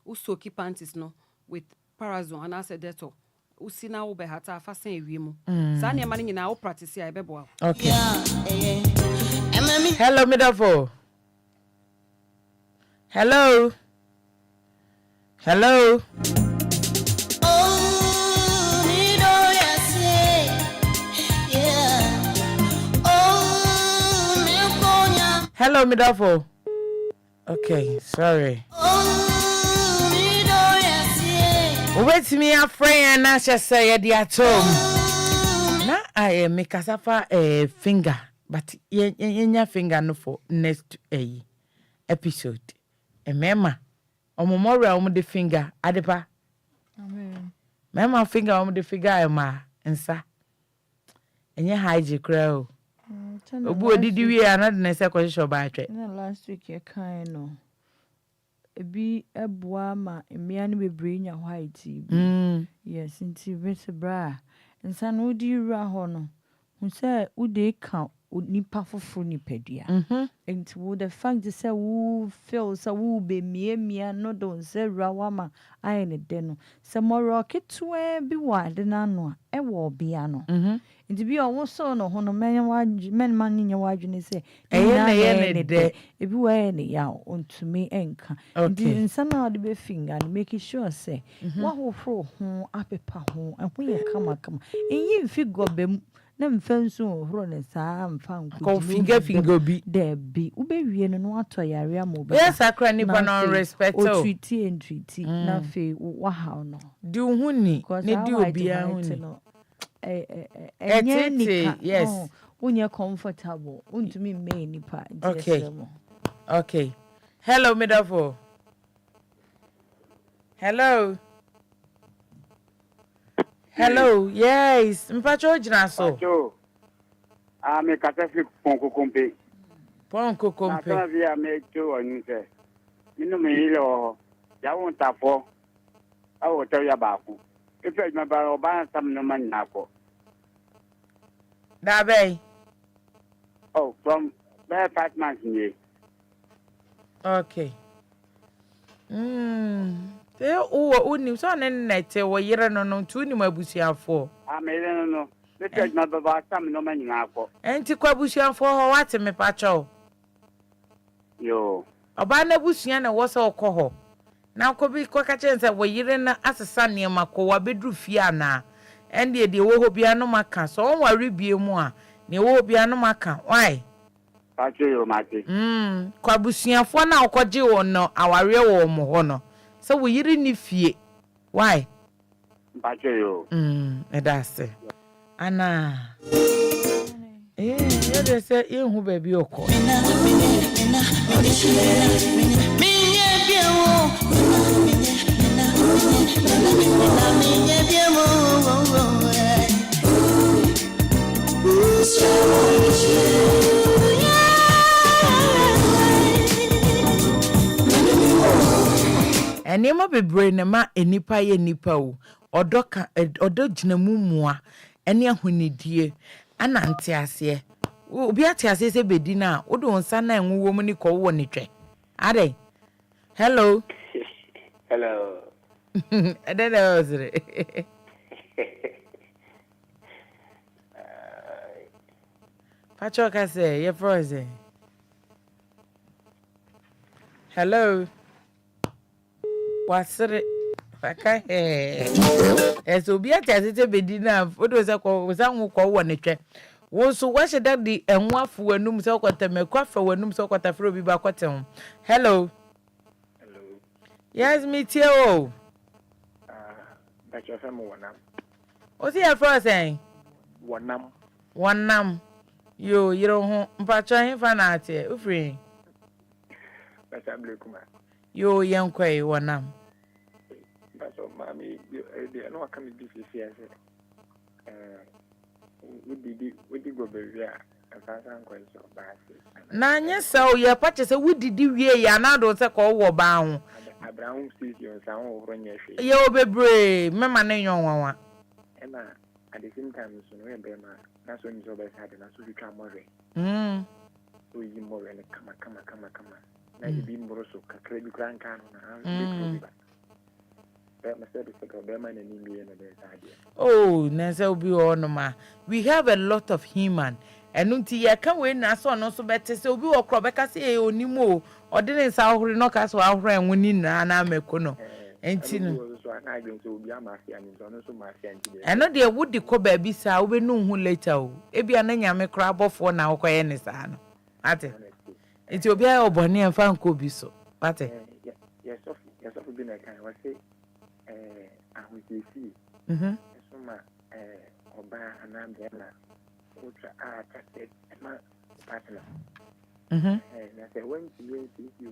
O soaky panties no with parazone and as a detol. usina wo behata fa san ewie mu sa ne ma ne nyina wo practice ya ebebo. Okay. Hello Midafo. Hello. Hello. Hello Midafo. Okay, sorry. Wait me a friend na say di atom. Na I make asafa finger but yenya finger no for next episode. Mema omomora om the finger adepa. Amen. Mema finger om the finger ma nsa. Enye haije kra o. Obu odidi wi anade na se kwehwe ba atwe. Na last week ye kan no. Ebi eboa ma emia ne bebre nya white bi. Yes, nti betebra. Nsa no di wura ho no. Hu se ude ka nipa foforo nipadua. Nti wo the fact is say wo feel say wo be mia no don say rawa ma aye ne de no. Se moro ketua bi wa de na no e wo bia no. Nti bi o wo so no ho no men man nya wadwene say eye ne de ebi wa ye ne ya ontumi enka. Nti nsa na de be finger make sure say wa ho fro ho apepa ho ho ye kama enyi figo bem na mfanso horo ne saa mfa ko finger bi de bi ube wie no ato yare amoba yes akra ni pa no respect o treat na fe wa ha no di hu ni ne di obi a hu ni enye nika yes unye comfortable untumi me nipa okay hello Midafo. Hello, yes. Mpacho jina so. Mpacho. Me katafi ponko kompe. Ponko kompe. Na via me cho anise. Mino me ile o. Ya won tapo. Awo to ya ba ku. Ife ma ba oba sam no man na ko. Da bay. Oh, from 5 months ni. Okay. Te o ni so na nete wo yire no no tu ni mabusuafo. Me no. Ife ma ba sam no man na ko. Enti kwa busuafo ho wate me pacho. Yo. Oba na busua na wo se okoho. Na ko bi ko ka chense wo yire na asesa ne mako wa bedru fie ana. Ende de wo ho bia no maka so on ware bie mu a ne wo bia no maka. Why? Pacho yo mate. Kwa busuafo na okoje wo no aware wo mo ho no. So wo yire ni fie. Why? Pacho yo. That's it. Ana. You dey say you hu baby okọ. Enema bebre ne ma enipa ye nipa o. Odo ginamu mua ene ahunidie ana nte ase. Obi ate ase se bedi na wo do nsa na enwo mu ni ko wo ne twe. Ade. Hello. Hello. Adele ozre. Pacho ka say ye frozen. Hello. Wasre Faka so obi ate ase bedi na odo se ko sa nwo ko wo ne twe. Wo so wa she that the enwafo wanum se ko temekwa fa wanum se ko tafro bi ba kwatem. Hello. Hello. Yes, me tie o. DLFM wonam. O si e frozen. Wonam. Yo, yiro ho mpacho hin fa na ate. Ufri. Basa blekuma. Yo, Enquires wonam. Baso mami de no aka me bi fi ase. Wodi go be a asasa Enquires so ba ase. Na nya so ye pache se wudidi wie ya na do se ko wo ba ho. Abraham studio sa ho horo nya hwe. Ye obebre mema na nyon wanwa. Ema at the same time so no e be ma na so ni so be sa de na so twa more. So yi more ne kama. Na ibi mboro so kakra bi kran kan na Oh, Nasa be on ma. We have a lot of human. And until you can win us on also better so we will crop because only more or didn't sound knock us out and winning an amecono. And I know there would the co baby sa we know who later. Ebi ananya me crab off for now kwa any san. Ate. It will be a bonny and fan could be so. Ate. Yes, of been a kind of say, I will see. Oba and I'm there, ultra attracted my partner. And I said, when you see you,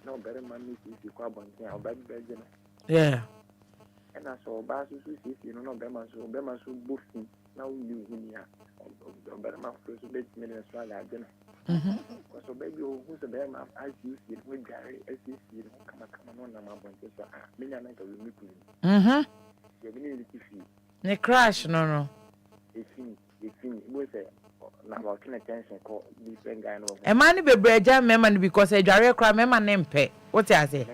no better money if you come on here, but yeah. And I saw Basu, you know, Bema so boosting. Now you win here. Better my first bed minutes while I dinner. So, baby, who's a bear map? I use it with Gary, as you see, come on, I'm going to say, Million will meet you. You need to see. They crash, no. It's with a now can attention call different guy. A man be bread man because a jarry crime man name pay. What I say? I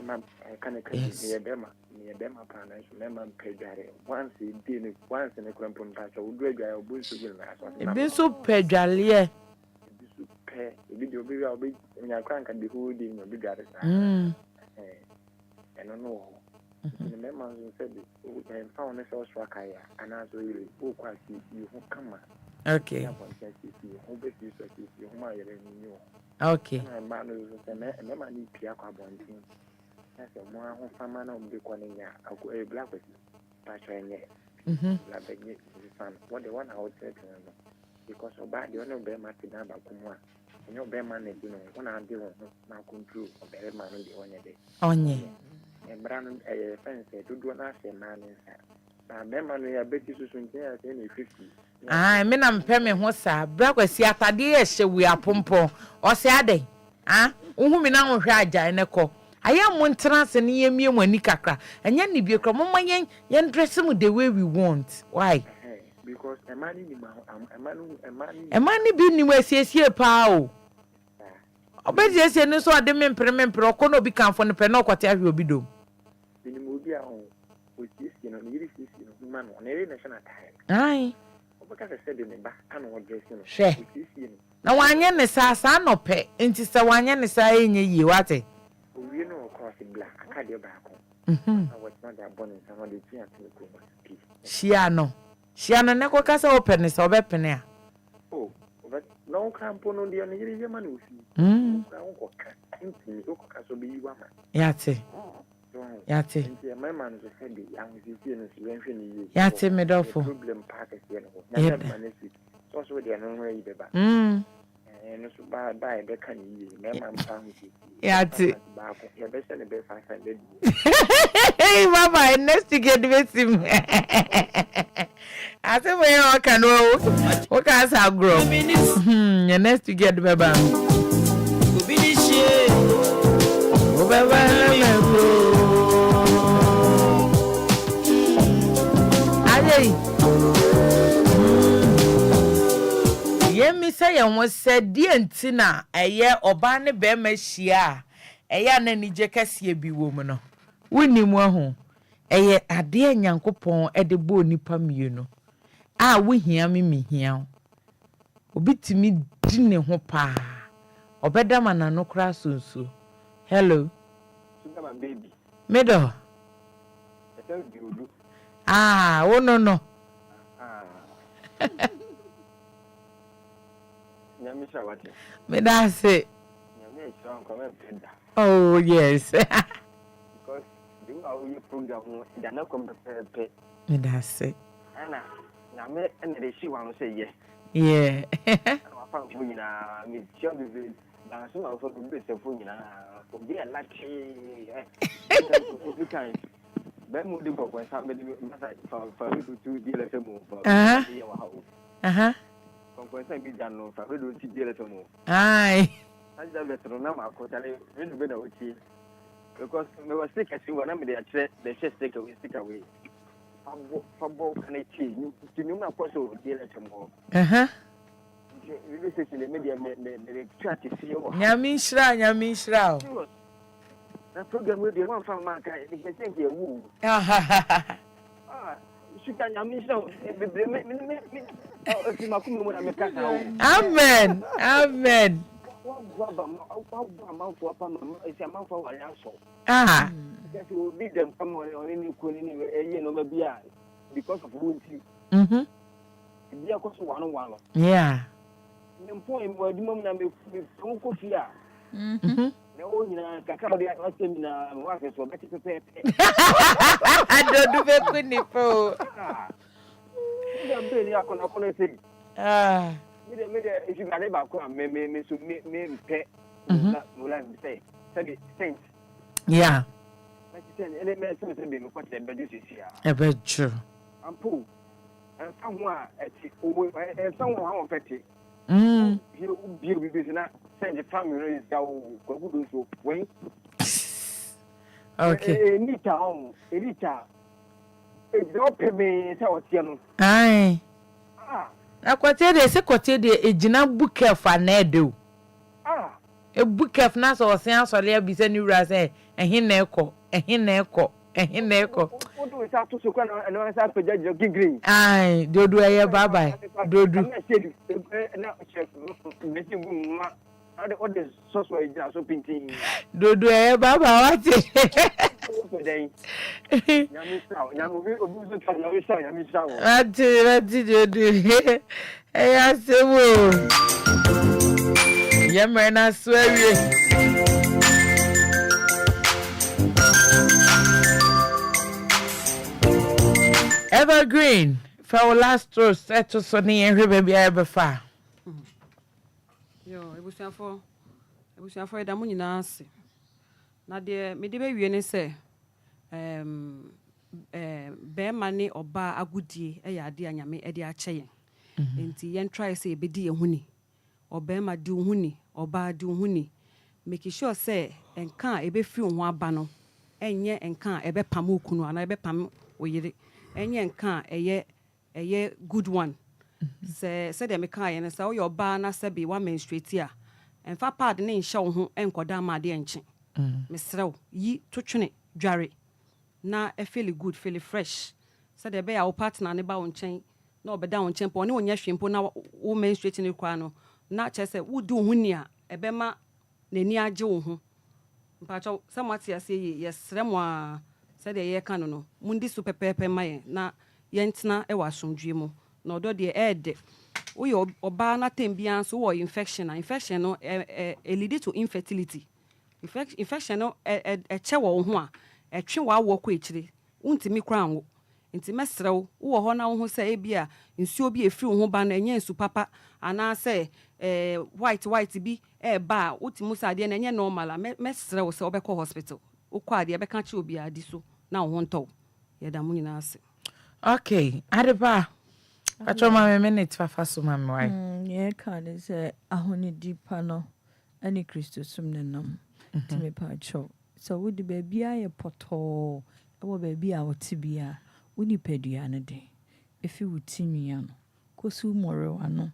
can't near Bema, partners, member pay Gary. Once he did once in a crumpon patch, I would drag a bush to it be so pedalia. Video be in your crank and the hood in your big I don't know. The members said and found a source for Kaya, and as really quite you who come. Okay. Okay. And man need Piaka Bontin. That's a more who famine of the Quania, a black with Patrine. What the one I would say to them. Because of bad, you know, bear Martina Bakuma. You know, bear man, you know, one I do not control of bear man on the one day. Only. And Brandon, a fence to do not say man inside. Now, bear man, I bet you to soon say any 50. I mean, I'm paying what's a black was yata dear, we are pumpo or say, ah, whom now Raja and a co. I am one trans and near me when Nikaka, and yen be a crummy yen dress him the way we want. Why? Because a man be anywhere says here, pow. I bet yes, and so I didn't implement Procono become from the Penoquater will be do. In the movie, with this, you know, man on every national time. Aye. Because I said in the back, I know what dressing. Share. Now, one yen is a no pay, and tis the one yen is saying ye, what it? We know, of course, in black. I can't go back home. I was not that born in some of the tea Shiano. Shiana never cast openness or weapon. Oh, but no crampon on the only man who Yate. Yate. My man is a heavy young Yate made off for problem package. So, they are not ready. And it's bad by the can you, Yate. Your best and the best 500. Hey, Mama, investigate with him. I said, well, I can know what can I grow? And next to get the baby. Me say and was said dear Tina a year or banny bear meshia a yan any jacassia be woman. Winnie mo a year a dear yankopon at the bony pamuno. Ah, we hear me here. Obit to me dinner hopa or better man no crass so. Hello, baby. Meadow. Ah, oh no. Me that say. Oh yes. Because you are your program, they are not compared. Me that say. Anna, now me and the she want to say yes. Yeah. I found you na me sure be na so na for be se fu nyina for be lucky. You can. Be mo di go kwa sa me di for to DLFM for. Conquest be done no for do to DLFM. Aye. I just better na ma ko tale we do be na uchi. Because me was sick as you when I'm there the chest take away stick away. Fabo can it you know course DLFM. You say the media the chat is you. Nyami shra. na program we dey one from man kan dey say dey wu suka nyame so me o ma kuma mo na me kasa o amen wa for pa ma esi ma for wa ya so because we big them come on any koni ni eye no ma bia because of wunti bia ko so wano yeah mpo mo adumam na me ko fia na o nyina kakra de asem na wa fe so beti pepe adodu be kunipo ya be ya kono se me de if you gale ba ko me so me pe na wala say sense yeah na sen ele me so se be me ko te be do sisia e be true ampo en fa ho a eti owo en fa ho ha on fete you be busy na send the family is go do so when okay Elita e do pe me se o tie no ai akwate de se kwate de ejina bookef anedo e bookef na so se asole bi se ni wura se ehin na ekọ odo sa to so kwa na sa pe jajo green ai dodo eye bye bye dodo na chef me ti bu ma all the sauce were just so pinting dodo eye bye bye wati ati dodo eya sewo yemre na swewe Evergreen for last row set to Sonny and Rebbe ever far. Yo, ebusiafo da munyi na ase. Na de me de be wie ne se be ma ne oba agudie e ya ade anyame e de ache yen. Enti yen try say be di ehuni. Oba ma di ehuni, oba di ehuni. Make sure say enka e be fi ho aba no enye enka e be pam okunu ana e be pam oyire. Enye nka eye good one se de meka ye ne se wo your ba na se be wa menstruate a enfa pad ne nhye wo ho enkoda ma de enche mesrew yi to twene dware na e feel good feel fresh se de be ya wo partner ne ba wo nchen na obeda wo nchen po ne wonya hwempo na wo menstruate ne kwa no na che se wo du ho ni a e be ma nani age wo ho mpacho se mate ase ye sremo a said the year canon, Mundi super pepe my na yentna e was some dream, no do the ed. We oba na tembian so infection no lead to infertility. Infection no a chewa ho a twe wa walk eachiri. Untimi crown. Inti mesrew wo ho na ho say bia nsuo bi efiri ho ba na enye nsu papa ana say white bi ba utimu sa de na enye normal mesrew say obekọ hospital. Ukwadi ebeka chi obi adi so na wo nto ye da munyi na ase okay adeba atoma me minute fafa so ma me wai ye kan say ahoni dipa no ani Kristo sum ne nam timi pa cho so wo di ba bia ye poto e wo ba bia wo ti bia wo ni padua ne de efi wo ti nua no kosu more ano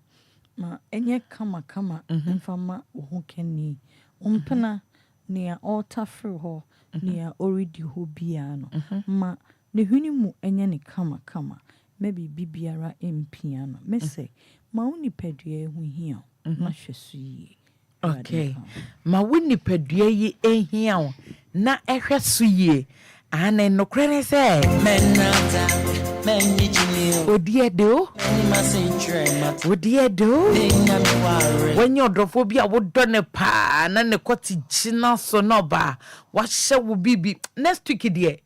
ma enye kama mfama wo ho kani umpana nia altar free ho nia already ho bia no ma ne huni mu enye ne kama maybe bibiara empia no me say ma woni padua hu hia ma hwesu yi okay ma woni padua yi ehia na ehwesu yi ane no krene say menata meni jini odiedo meni masentre mat odiedo when your drophobia would done a pa na ne kwati jina so no ba wa hye wo bibi next week die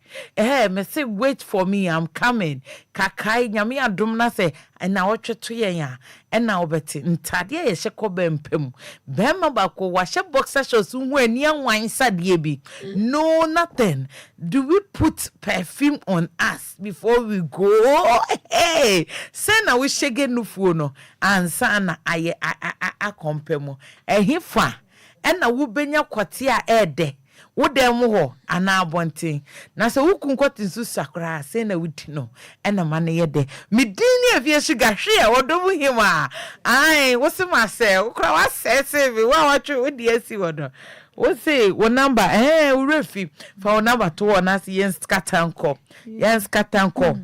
me say wait for me I'm coming kakai nyame adom na say na wotweto yen a na obeti ntade ye hye ko bempem be ma ba ko wa hye boxer shorts hu ani anwan sade bi no nothing do we put perfume on us before we go hey say na we shege nufuo no ansa na aye akompemo ehifa na wo benya kwate a ede wo dem ho ana abonten na se wo kunkwati su sakra se na wudi no na mane ye de medini afie sugar hwe a wodomu hima ai wo se ma se wo kra wa se se bi wa watwe wo di asi wodo O say wo number urefi fa wo number to one as yen skatanko. Yen skatanko.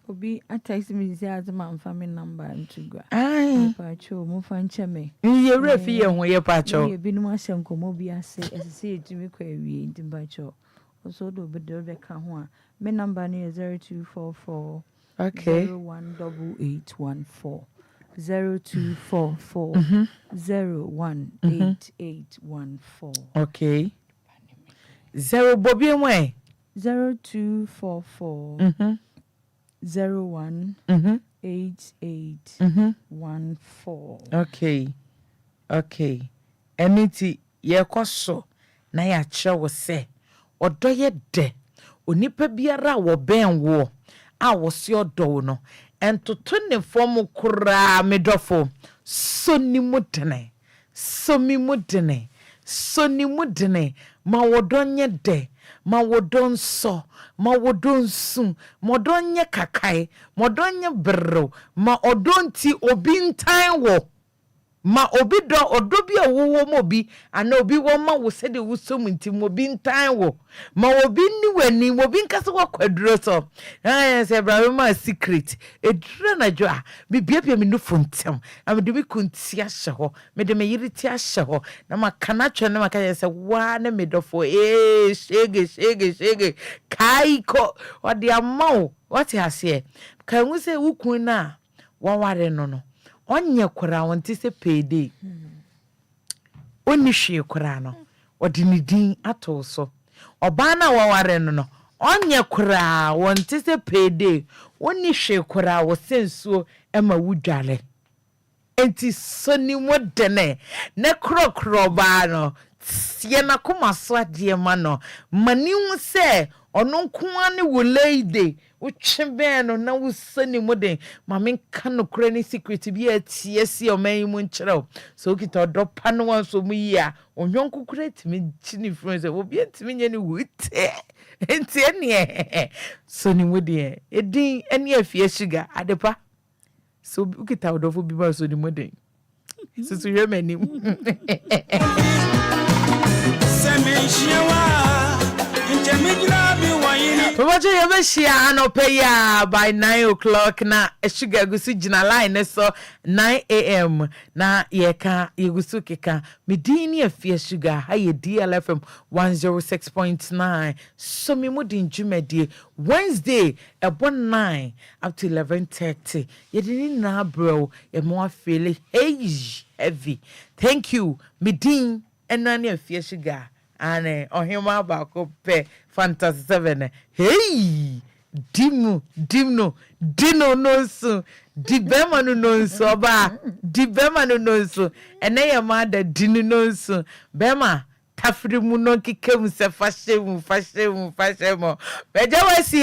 Obi text me say azma family number ntugwa. Ai. Pacho mo fanche me. Ye refi ye ho ye pacho. Ye binu asem komo bi ase esese etumi kwa wie ndimpacho. Also do be do be ka ho a. Me number ni 0244 018814. 0244 018814. Okay. 0 Bobby Way. 0244 018814. Okay. Emiti ye kwaso na ya chewo se odo ye de onipa biara wo ben wo a wo se odo no entoto ne fom kura medofo soni mudene ma wodonye de ma wodonso ma wodonsu modonye kakai modonye bro ma odonti obintan wo ma obi do odobi awowo mobi ana obi wo ma wo se de wo som nti mobi ntan wo ma obi ni wani mobi nkase wo kwaduro so se bra ma secret edura na jo a bibia me no fontem am de bi kuntia hye ho me de me yiriti ahye ho na makana twa na makaya se wa na me dofo shege kai ko odi amawo what hase kan wo se wukun na waware no onye kura wonte se payday oni hwe kura no odi ni din ato so oba na waware no onye kura wonte se payday oni hwe kura wo sensuo ema wudwale enti soni modene ne krokro ba no sie na koma so ade ma no mani hu se ono nkoa ne wo lady wo tweben no na wo sani moden ma men kan no kura ni secret bi atie si o man mu nkyerɛw so kita odo pa no wan so mu yi a onwonko kura timi chini friends wo bi timi nya ni wute enti ene so ni modie edin ene Efya sugar adepa so kita odo fo bi ba so ni moden so so hwe manim Tomato yebeshia anopeya by 9 o'clock na sugar gusu jina line so 9 a.m. na yeka yegusu keka medini Efya sugar haye DLFM 106.9 so mi mudin jumedie Wednesday ebo 9 up to 11:30 yedini na bro ye mo feel heavy. Thank you medin enani Efya sugar ane ohima bako pe fantasy 7 hey dino nonso dibema no nonso ba dibema no nonso ene ye ma da dino nonso bema tafri mu no kikemu se fashe mu beja wasi